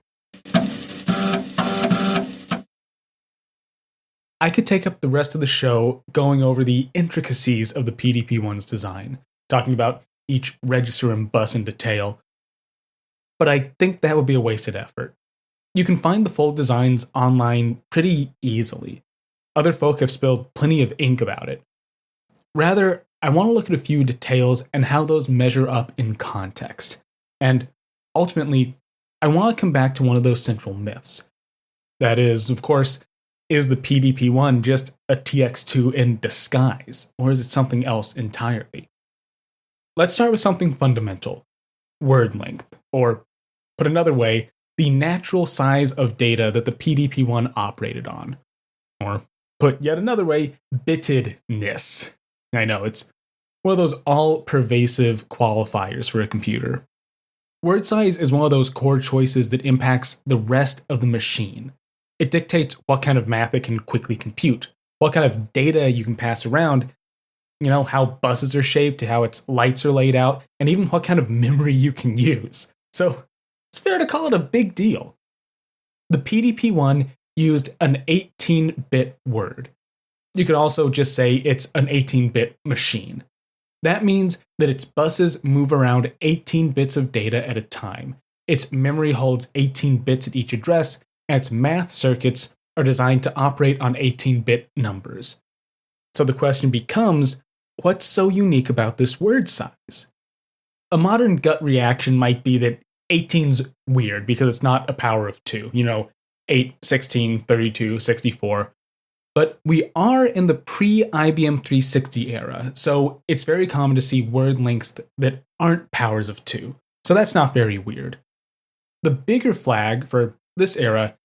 I could take up the rest of the show going over the intricacies of the PDP-1's design, talking about each register and bus in detail, but I think that would be a wasted effort. You can find the full designs online pretty easily. Other folk have spilled plenty of ink about it. Rather, I want to look at a few details and how those measure up in context. And ultimately, I want to come back to one of those central myths. That is, of course, is the PDP-1 just a TX2 in disguise, or is it something else entirely? Let's start with something fundamental: word length, or put another way, the natural size of data that the PDP-1 operated on. Or put yet another way, bitedness. I know, it's one of those all-pervasive qualifiers for a computer. Word size is one of those core choices that impacts the rest of the machine. It dictates what kind of math it can quickly compute, what kind of data you can pass around, how buses are shaped, how its lights are laid out, and even what kind of memory you can use. So it's fair to call it a big deal. The PDP-1 used an 18-bit word. You could also just say it's an 18-bit machine. That means that its buses move around 18 bits of data at a time. Its memory holds 18 bits at each address, and its math circuits are designed to operate on 18-bit numbers. So the question becomes, what's so unique about this word size? A modern gut reaction might be that 18's weird because it's not a power of 2, 8, 16, 32, 64. But we are in the pre-IBM 360 era, so it's very common to see word lengths that aren't powers of 2. So that's not very weird. The bigger flag for this era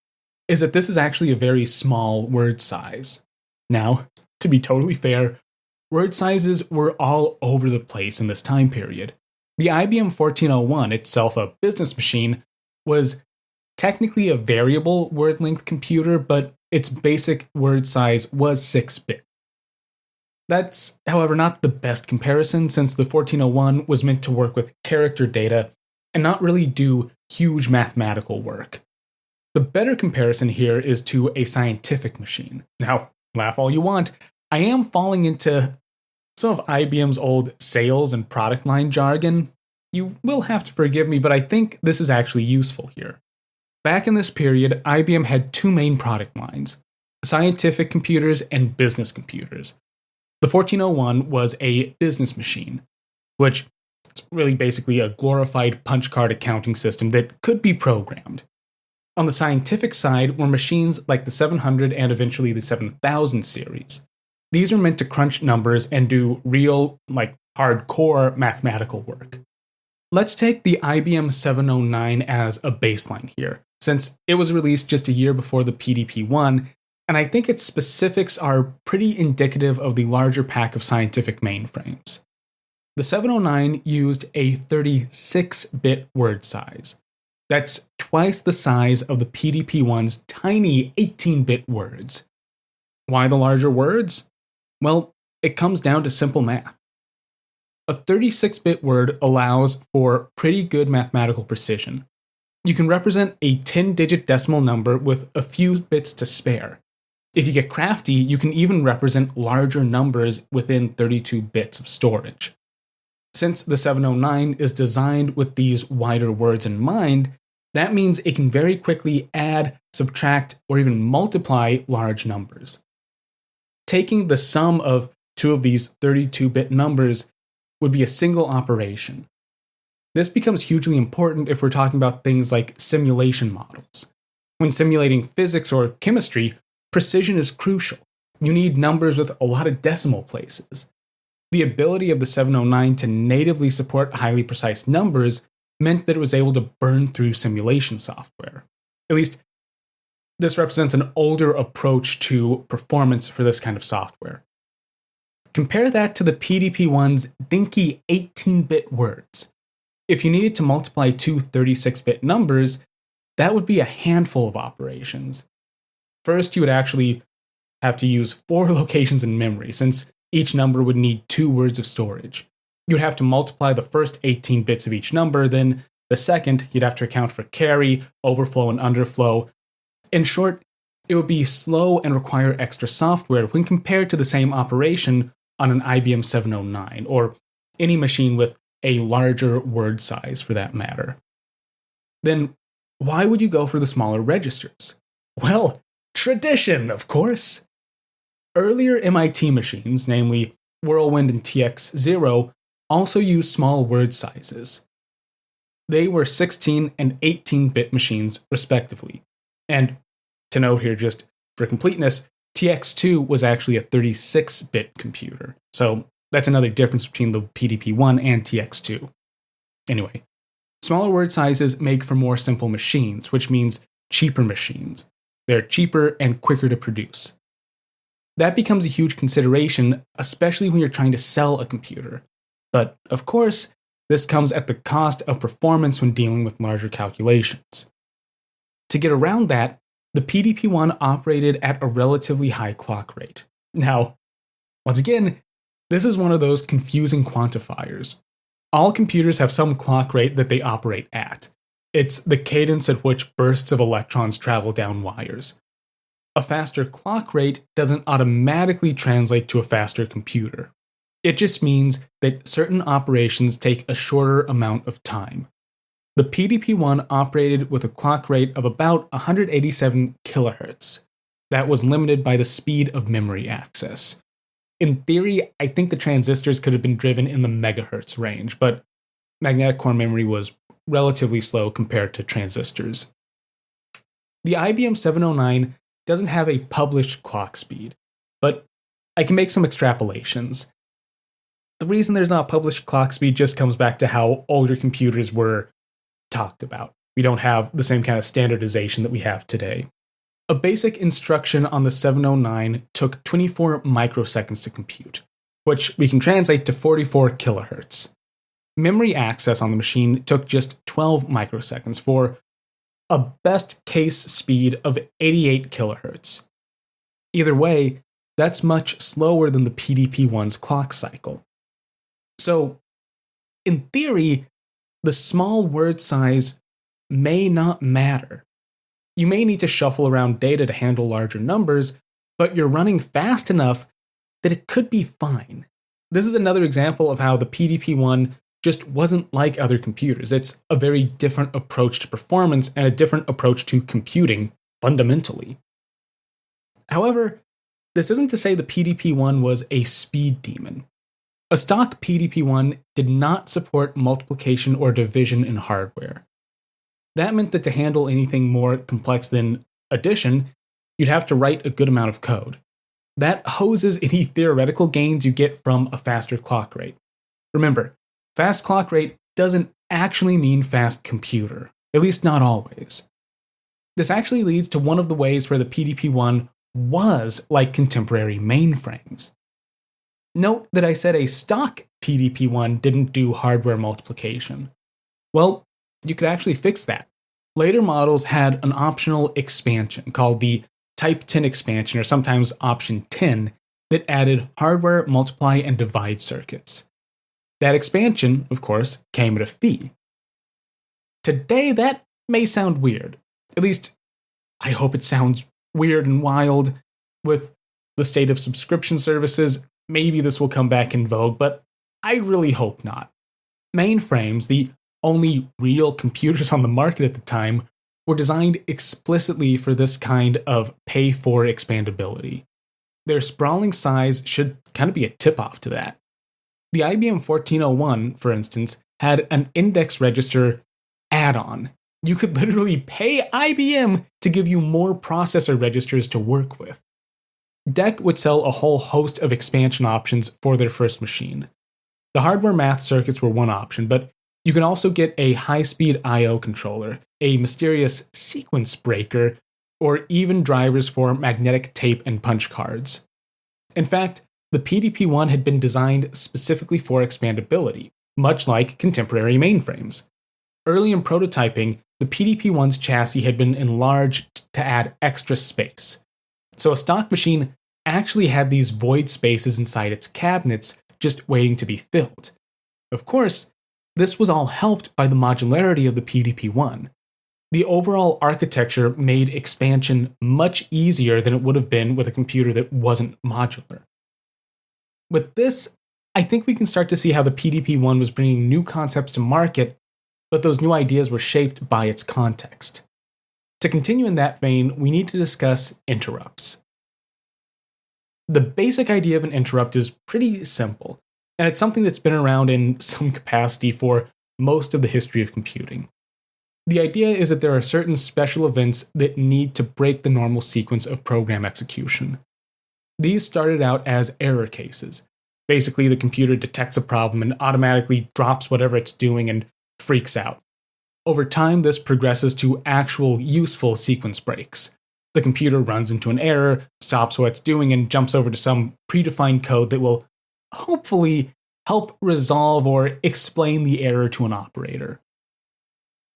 is that this is actually a very small word size. Now, to be totally fair, word sizes were all over the place in this time period. The IBM 1401, itself a business machine, was technically a variable word length computer, but its basic word size was 6-bit. That's, however, not the best comparison, since the 1401 was meant to work with character data and not really do huge mathematical work. The better comparison here is to a scientific machine. Now, laugh all you want, I am falling into some of IBM's old sales and product line jargon. You will have to forgive me, but I think this is actually useful here. Back in this period, IBM had two main product lines: scientific computers and business computers. The 1401 was a business machine, which is really basically a glorified punch card accounting system that could be programmed. On the scientific side were machines like the 700 and eventually the 7000 series. These are meant to crunch numbers and do real, hardcore mathematical work. Let's take the IBM 709 as a baseline here, since it was released just a year before the PDP-1, and I think its specifics are pretty indicative of the larger pack of scientific mainframes. The 709 used a 36-bit word size. That's twice the size of the PDP-1's tiny 18-bit words. Why the larger words? Well, it comes down to simple math. A 36-bit word allows for pretty good mathematical precision. You can represent a 10-digit decimal number with a few bits to spare. If you get crafty, you can even represent larger numbers within 32 bits of storage. Since the 709 is designed with these wider words in mind, that means it can very quickly add, subtract, or even multiply large numbers. Taking the sum of two of these 32-bit numbers would be a single operation. This becomes hugely important if we're talking about things like simulation models. When simulating physics or chemistry, precision is crucial. You need numbers with a lot of decimal places. The ability of the 709 to natively support highly precise numbers meant that it was able to burn through simulation software. At least, this represents an older approach to performance for this kind of software. Compare that to the PDP-1's dinky 18-bit words. If you needed to multiply two 36-bit numbers, that would be a handful of operations. First, you would actually have to use 4 locations in memory, since each number would need 2 words of storage. You'd have to multiply the first 18 bits of each number, then the second, you'd have to account for carry, overflow, and underflow. In short, it would be slow and require extra software when compared to the same operation on an IBM 709, or any machine with a larger word size for that matter. Then, why would you go for the smaller registers? Well, tradition, of course. Earlier MIT machines, namely Whirlwind and TX0, also used small word sizes. They were 16 and 18-bit machines, respectively. And to note here, just for completeness, TX2 was actually a 36-bit computer. So that's another difference between the PDP-1 and TX2. Anyway, smaller word sizes make for more simple machines, which means cheaper machines. They're cheaper and quicker to produce. That becomes a huge consideration, especially when you're trying to sell a computer. But, of course, this comes at the cost of performance when dealing with larger calculations. To get around that, the PDP-1 operated at a relatively high clock rate. Now, once again, this is one of those confusing quantifiers. All computers have some clock rate that they operate at. It's the cadence at which bursts of electrons travel down wires. A faster clock rate doesn't automatically translate to a faster computer. It just means that certain operations take a shorter amount of time. The PDP-1 operated with a clock rate of about 187 kilohertz. That was limited by the speed of memory access. In theory, I think the transistors could have been driven in the megahertz range, but magnetic core memory was relatively slow compared to transistors. The IBM 709 doesn't have a published clock speed, but I can make some extrapolations. The reason there's not published clock speed just comes back to how older computers were talked about. We don't have the same kind of standardization that we have today. A basic instruction on the 709 took 24 microseconds to compute, which we can translate to 44 kilohertz. Memory access on the machine took just 12 microseconds for a best case speed of 88 kilohertz. Either way, that's much slower than the PDP-1's clock cycle. So, in theory, the small word size may not matter. You may need to shuffle around data to handle larger numbers, but you're running fast enough that it could be fine. This is another example of how the PDP-1 just wasn't like other computers. It's a very different approach to performance and a different approach to computing, fundamentally. However, this isn't to say the PDP-1 was a speed demon. A stock PDP-1 did not support multiplication or division in hardware. That meant that to handle anything more complex than addition, you'd have to write a good amount of code. That hoses any theoretical gains you get from a faster clock rate. Remember, fast clock rate doesn't actually mean fast computer, at least not always. This actually leads to one of the ways where the PDP-1 was like contemporary mainframes. Note that I said a stock PDP-1 didn't do hardware multiplication. Well, you could actually fix that. Later models had an optional expansion called the Type 10 expansion, or sometimes Option 10, that added hardware multiply and divide circuits. That expansion, of course, came at a fee. Today, that may sound weird. At least, I hope it sounds weird and wild. With the state of subscription services, maybe this will come back in vogue, but I really hope not. Mainframes, the only real computers on the market at the time, were designed explicitly for this kind of pay-for expandability. Their sprawling size should kind of be a tip-off to that. The IBM 1401, for instance, had an index register add-on. You could literally pay IBM to give you more processor registers to work with. DEC would sell a whole host of expansion options for their first machine. The hardware math circuits were one option, but you can also get a high-speed I/O controller, a mysterious sequence breaker, or even drivers for magnetic tape and punch cards. In fact, the PDP-1 had been designed specifically for expandability, much like contemporary mainframes. Early in prototyping, the PDP-1's chassis had been enlarged to add extra space. So a stock machine actually had these void spaces inside its cabinets just waiting to be filled. Of course, this was all helped by the modularity of the PDP-1. The overall architecture made expansion much easier than it would have been with a computer that wasn't modular. With this, I think we can start to see how the PDP-1 was bringing new concepts to market, but those new ideas were shaped by its context. To continue in that vein, we need to discuss interrupts. The basic idea of an interrupt is pretty simple, and it's something that's been around in some capacity for most of the history of computing. The idea is that there are certain special events that need to break the normal sequence of program execution. These started out as error cases. Basically, the computer detects a problem and automatically drops whatever it's doing and freaks out. Over time, this progresses to actual useful sequence breaks. The computer runs into an error, stops what it's doing, and jumps over to some predefined code that will hopefully help resolve or explain the error to an operator.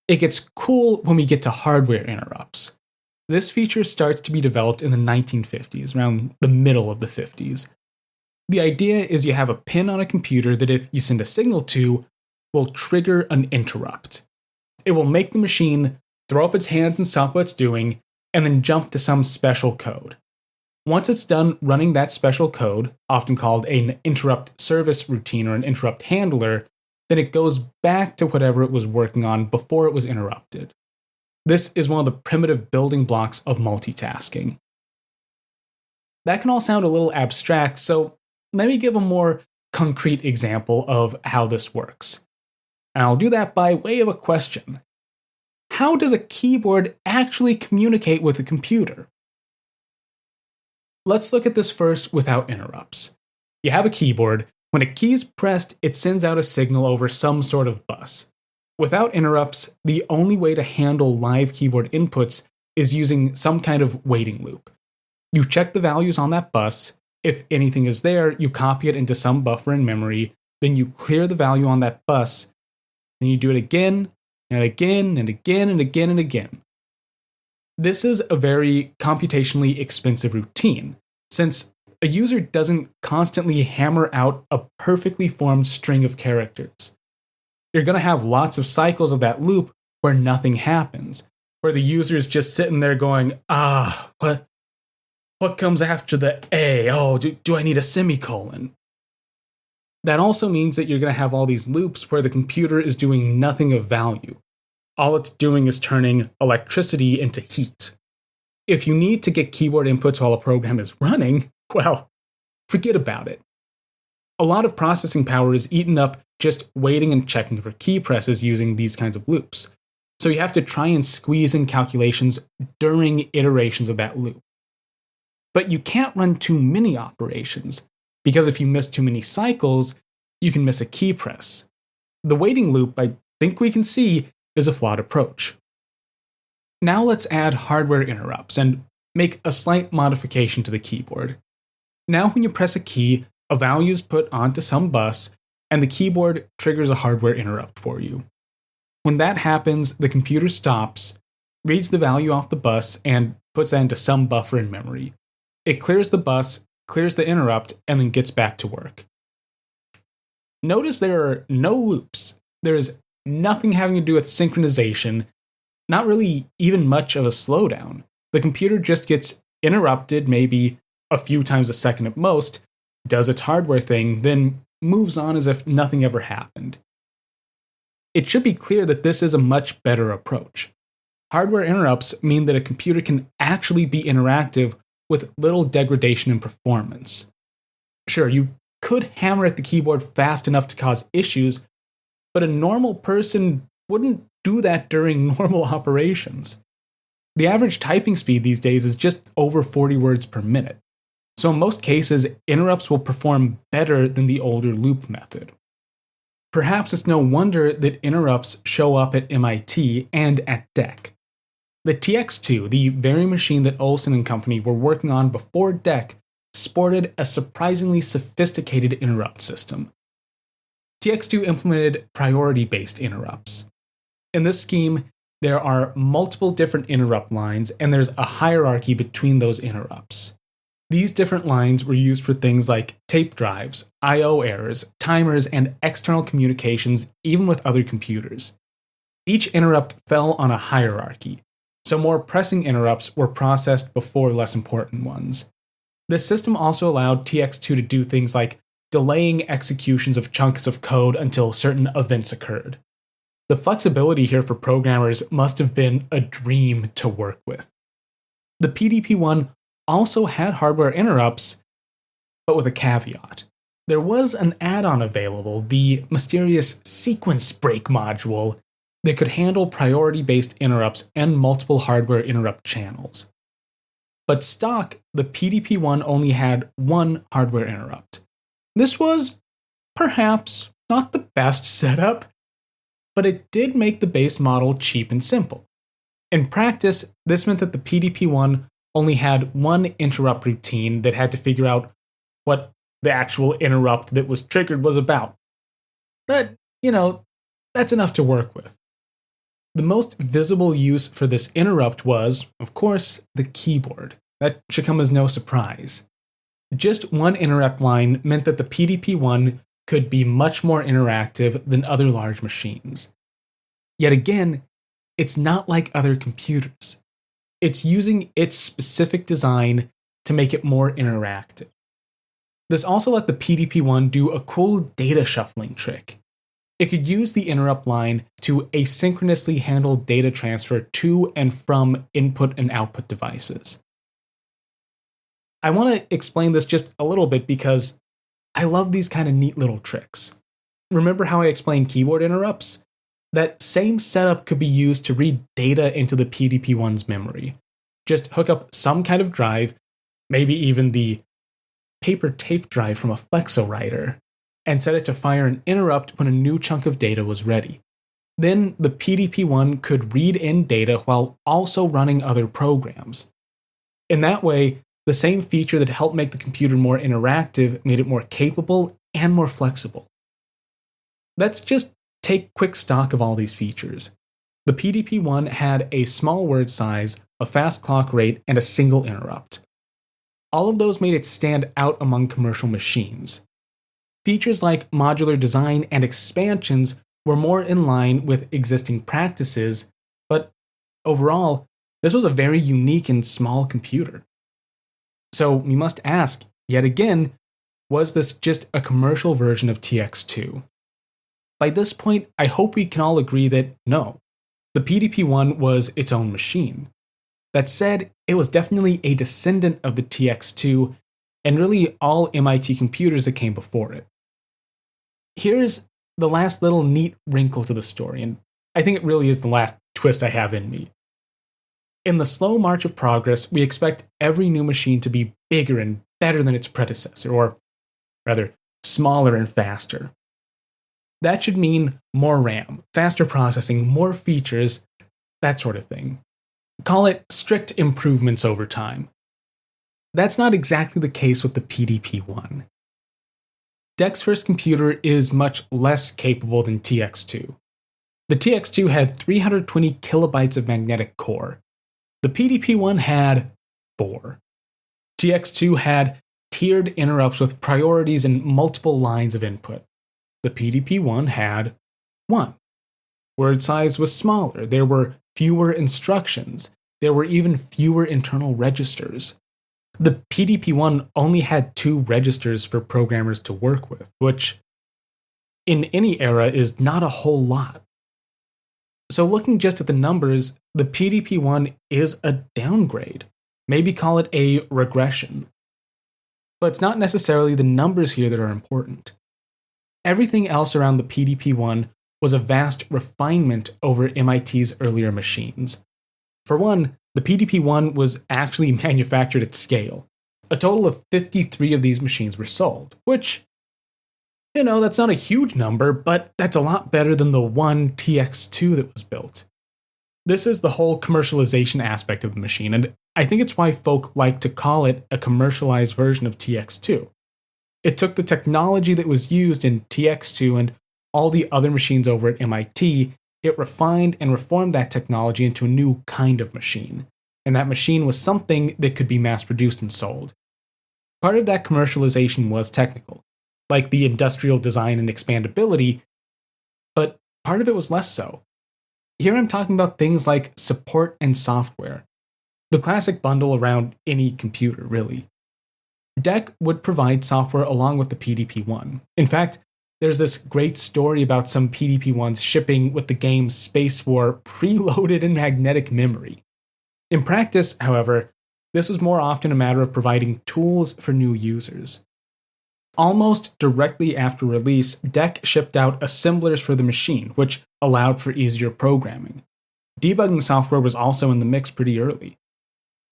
It gets cool when we get to hardware interrupts. This feature starts to be developed in the 1950s, around the middle of the 50s. The idea is you have a pin on a computer that if you send a signal to, will trigger an interrupt. It will make the machine throw up its hands and stop what it's doing, and then jump to some special code. Once it's done running that special code, often called an interrupt service routine or an interrupt handler, then it goes back to whatever it was working on before it was interrupted. This is one of the primitive building blocks of multitasking. That can all sound a little abstract, so let me give a more concrete example of how this works. And I'll do that by way of a question. How does a keyboard actually communicate with a computer? Let's look at this first without interrupts. You have a keyboard. When a key is pressed, it sends out a signal over some sort of bus. Without interrupts, the only way to handle live keyboard inputs is using some kind of waiting loop. You check the values on that bus. If anything is there, you copy it into some buffer in memory, then you clear the value on that bus, then you do it again, and again, and again, and again, and again. This is a very computationally expensive routine, since a user doesn't constantly hammer out a perfectly formed string of characters. You're going to have lots of cycles of that loop where nothing happens, where the user is just sitting there going, what comes after the A? Oh, do I need a semicolon? That also means that you're going to have all these loops where the computer is doing nothing of value. All it's doing is turning electricity into heat. If you need to get keyboard inputs while a program is running, well, forget about it. A lot of processing power is eaten up just waiting and checking for key presses using these kinds of loops. So you have to try and squeeze in calculations during iterations of that loop. But you can't run too many operations, because if you miss too many cycles, you can miss a key press. The waiting loop, I think we can see, is a flawed approach. Now let's add hardware interrupts and make a slight modification to the keyboard. Now when you press a key, a value is put onto some bus, and the keyboard triggers a hardware interrupt for you. When that happens, the computer stops, reads the value off the bus, and puts that into some buffer in memory. It clears the bus, clears the interrupt, and then gets back to work. Notice there are no loops. There is nothing having to do with synchronization, not really even much of a slowdown. The computer just gets interrupted maybe a few times a second at most, does its hardware thing, then moves on as if nothing ever happened. It should be clear that this is a much better approach. Hardware interrupts mean that a computer can actually be interactive with little degradation in performance. Sure, you could hammer at the keyboard fast enough to cause issues, but a normal person wouldn't do that during normal operations. The average typing speed these days is just over 40 words per minute. So in most cases, interrupts will perform better than the older loop method. Perhaps it's no wonder that interrupts show up at MIT and at DEC. The TX2, the very machine that Olson and company were working on before DEC, sported a surprisingly sophisticated interrupt system. TX2 implemented priority-based interrupts. In this scheme, there are multiple different interrupt lines, and there's a hierarchy between those interrupts. These different lines were used for things like tape drives, I/O errors, timers, and external communications, even with other computers. Each interrupt fell on a hierarchy, so more pressing interrupts were processed before less important ones. This system also allowed TX2 to do things like delaying executions of chunks of code until certain events occurred. The flexibility here for programmers must have been a dream to work with. The PDP-1 also had hardware interrupts, but with a caveat. There was an add-on available, the mysterious sequence break module, that could handle priority-based interrupts and multiple hardware interrupt channels. But stock, the PDP-1 only had one hardware interrupt. This was perhaps not the best setup, but it did make the base model cheap and simple. In practice, this meant that the PDP-1 only had one interrupt routine that had to figure out what the actual interrupt that was triggered was about. But, that's enough to work with. The most visible use for this interrupt was, of course, the keyboard. That should come as no surprise. Just one interrupt line meant that the PDP-1 could be much more interactive than other large machines. Yet again, it's not like other computers. It's using its specific design to make it more interactive. This also let the PDP-1 do a cool data shuffling trick. It could use the interrupt line to asynchronously handle data transfer to and from input and output devices. I want to explain this just a little bit because I love these kind of neat little tricks. Remember how I explained keyboard interrupts? That same setup could be used to read data into the PDP-1's memory. Just hook up some kind of drive, maybe even the paper tape drive from a flexo writer, and set it to fire an interrupt when a new chunk of data was ready. Then the PDP-1 could read in data while also running other programs. In that way, the same feature that helped make the computer more interactive made it more capable and more flexible. Let's just take quick stock of all these features. The PDP-1 had a small word size, a fast clock rate, and a single interrupt. All of those made it stand out among commercial machines. Features like modular design and expansions were more in line with existing practices, but overall, this was a very unique and small computer. So we must ask, yet again, was this just a commercial version of TX2? By this point, I hope we can all agree that no, the PDP-1 was its own machine. That said, it was definitely a descendant of the TX2 and really all MIT computers that came before it. Here's the last little neat wrinkle to the story, and I think it really is the last twist I have in me. In the slow march of progress, we expect every new machine to be bigger and better than its predecessor, or rather, smaller and faster. That should mean more RAM, faster processing, more features, that sort of thing. Call it strict improvements over time. That's not exactly the case with the PDP-1. DEC's first computer is much less capable than TX2. The TX2 had 320 kilobytes of magnetic core. The PDP-1 had 4. TX2 had tiered interrupts with priorities and multiple lines of input. The PDP-1 had 1. Word size was smaller, there were fewer instructions, there were even fewer internal registers. The PDP-1 only had 2 registers for programmers to work with, which in any era is not a whole lot. So looking just at the numbers, the PDP-1 is a downgrade. Maybe call it a regression. But it's not necessarily the numbers here that are important. Everything else around the PDP-1 was a vast refinement over MIT's earlier machines. For one, the PDP-1 was actually manufactured at scale. A total of 53 of these machines were sold, which, that's not a huge number, but that's a lot better than the one TX2 that was built. This is the whole commercialization aspect of the machine, and I think it's why folk like to call it a commercialized version of TX2. It took the technology that was used in TX2 and all the other machines over at MIT, it refined and reformed that technology into a new kind of machine. And that machine was something that could be mass-produced and sold. Part of that commercialization was technical, like the industrial design and expandability, but part of it was less so. Here I'm talking about things like support and software. The classic bundle around any computer, really. DEC would provide software along with the PDP-1. In fact, there's this great story about some PDP-1s shipping with the game Space War preloaded in magnetic memory. In practice, however, this was more often a matter of providing tools for new users. Almost directly after release, DEC shipped out assemblers for the machine, which allowed for easier programming. Debugging software was also in the mix pretty early.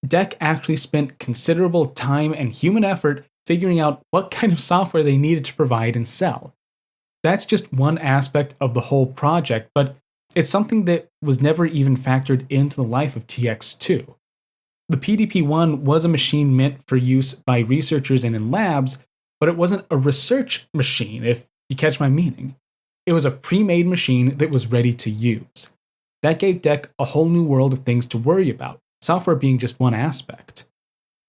DEC actually spent considerable time and human effort figuring out what kind of software they needed to provide and sell. That's just one aspect of the whole project, but it's something that was never even factored into the life of TX2. The PDP-1 was a machine meant for use by researchers and in labs, but it wasn't a research machine, if you catch my meaning. It was a pre-made machine that was ready to use. That gave DEC a whole new world of things to worry about, software being just one aspect.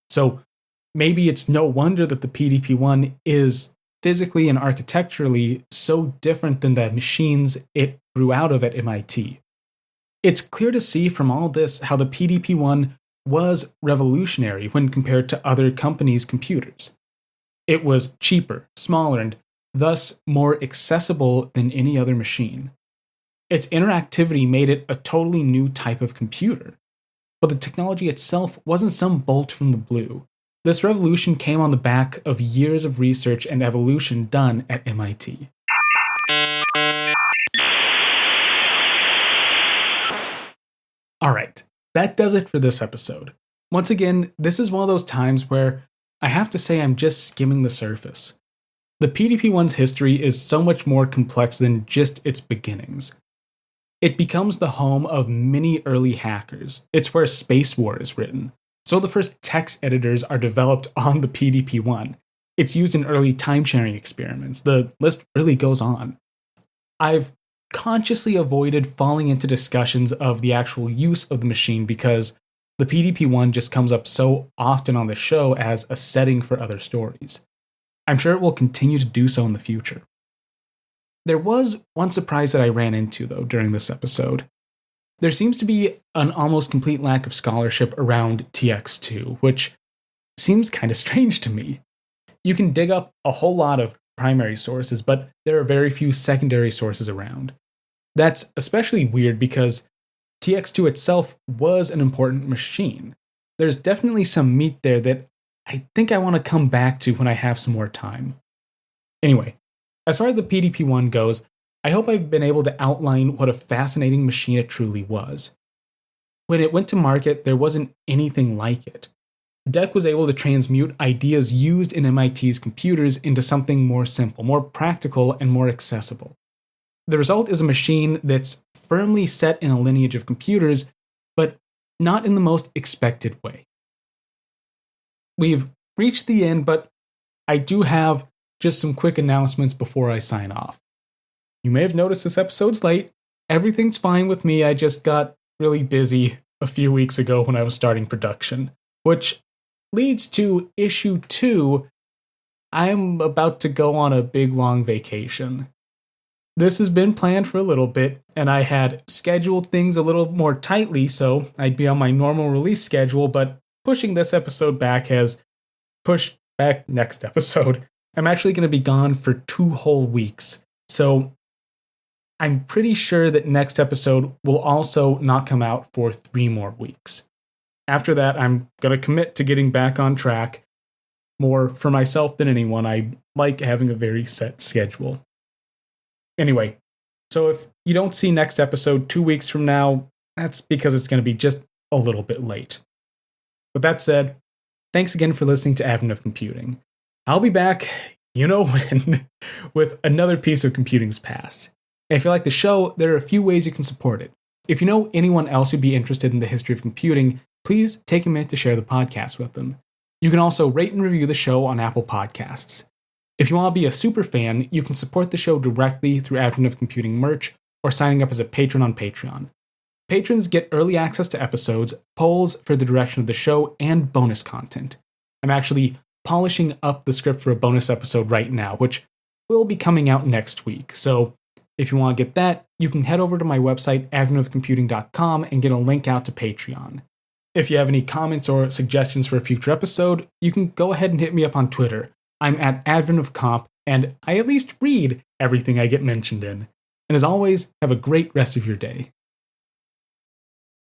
So maybe it's no wonder that the PDP-1 is physically and architecturally so different than the machines it grew out of at MIT. It's clear to see from all this how the PDP-1 was revolutionary when compared to other companies' computers. It was cheaper, smaller, and thus more accessible than any other machine. Its interactivity made it a totally new type of computer. But the technology itself wasn't some bolt from the blue. This revolution came on the back of years of research and evolution done at MIT. Alright, that does it for this episode. Once again, this is one of those times where I have to say I'm just skimming the surface. The PDP-1's history is so much more complex than just its beginnings. It becomes the home of many early hackers. It's where Space War is written. So the first text editors are developed on the PDP-1. It's used in early time-sharing experiments. The list really goes on. I've consciously avoided falling into discussions of the actual use of the machine because the PDP-1 just comes up so often on the show as a setting for other stories. I'm sure it will continue to do so in the future. There was one surprise that I ran into, though, during this episode. There seems to be an almost complete lack of scholarship around TX2, which seems kind of strange to me. You can dig up a whole lot of primary sources, but there are very few secondary sources around. That's especially weird because TX2 itself was an important machine. There's definitely some meat there that I think I want to come back to when I have some more time. Anyway, as far as the PDP-1 goes, I hope I've been able to outline what a fascinating machine it truly was. When it went to market, there wasn't anything like it. DEC was able to transmute ideas used in MIT's computers into something more simple, more practical, and more accessible. The result is a machine that's firmly set in a lineage of computers, but not in the most expected way. We've reached the end, but I do have just some quick announcements before I sign off. You may have noticed this episode's late. Everything's fine with me. I just got really busy a few weeks ago when I was starting production, which leads to issue 2. I am about to go on a big long vacation. This has been planned for a little bit, and I had scheduled things a little more tightly so I'd be on my normal release schedule, but pushing this episode back has pushed back next episode. I'm actually going to be gone for 2 whole weeks, so I'm pretty sure that next episode will also not come out for 3 more weeks. After that, I'm going to commit to getting back on track. More for myself than anyone. I like having a very set schedule. Anyway, so if you don't see next episode 2 weeks from now, that's because it's going to be just a little bit late. With that said, Thanks again for listening to Advent of Computing. I'll be back, you know when, with another piece of computing's past. And if you like the show, there are a few ways you can support it. If you know anyone else who'd be interested in the history of computing, please take a minute to share the podcast with them. You can also rate and review the show on Apple Podcasts. If you want to be a super fan, you can support the show directly through Advent of Computing merch or signing up as a patron on Patreon. Patrons get early access to episodes, polls for the direction of the show, and bonus content. I'm actually polishing up the script for a bonus episode right now, which will be coming out next week. So if you want to get that, you can head over to my website, adventofcomputing.com, and get a link out to Patreon. If you have any comments or suggestions for a future episode, you can go ahead and hit me up on Twitter. I'm at adventofcomp, and I at least read everything I get mentioned in. And as always, have a great rest of your day.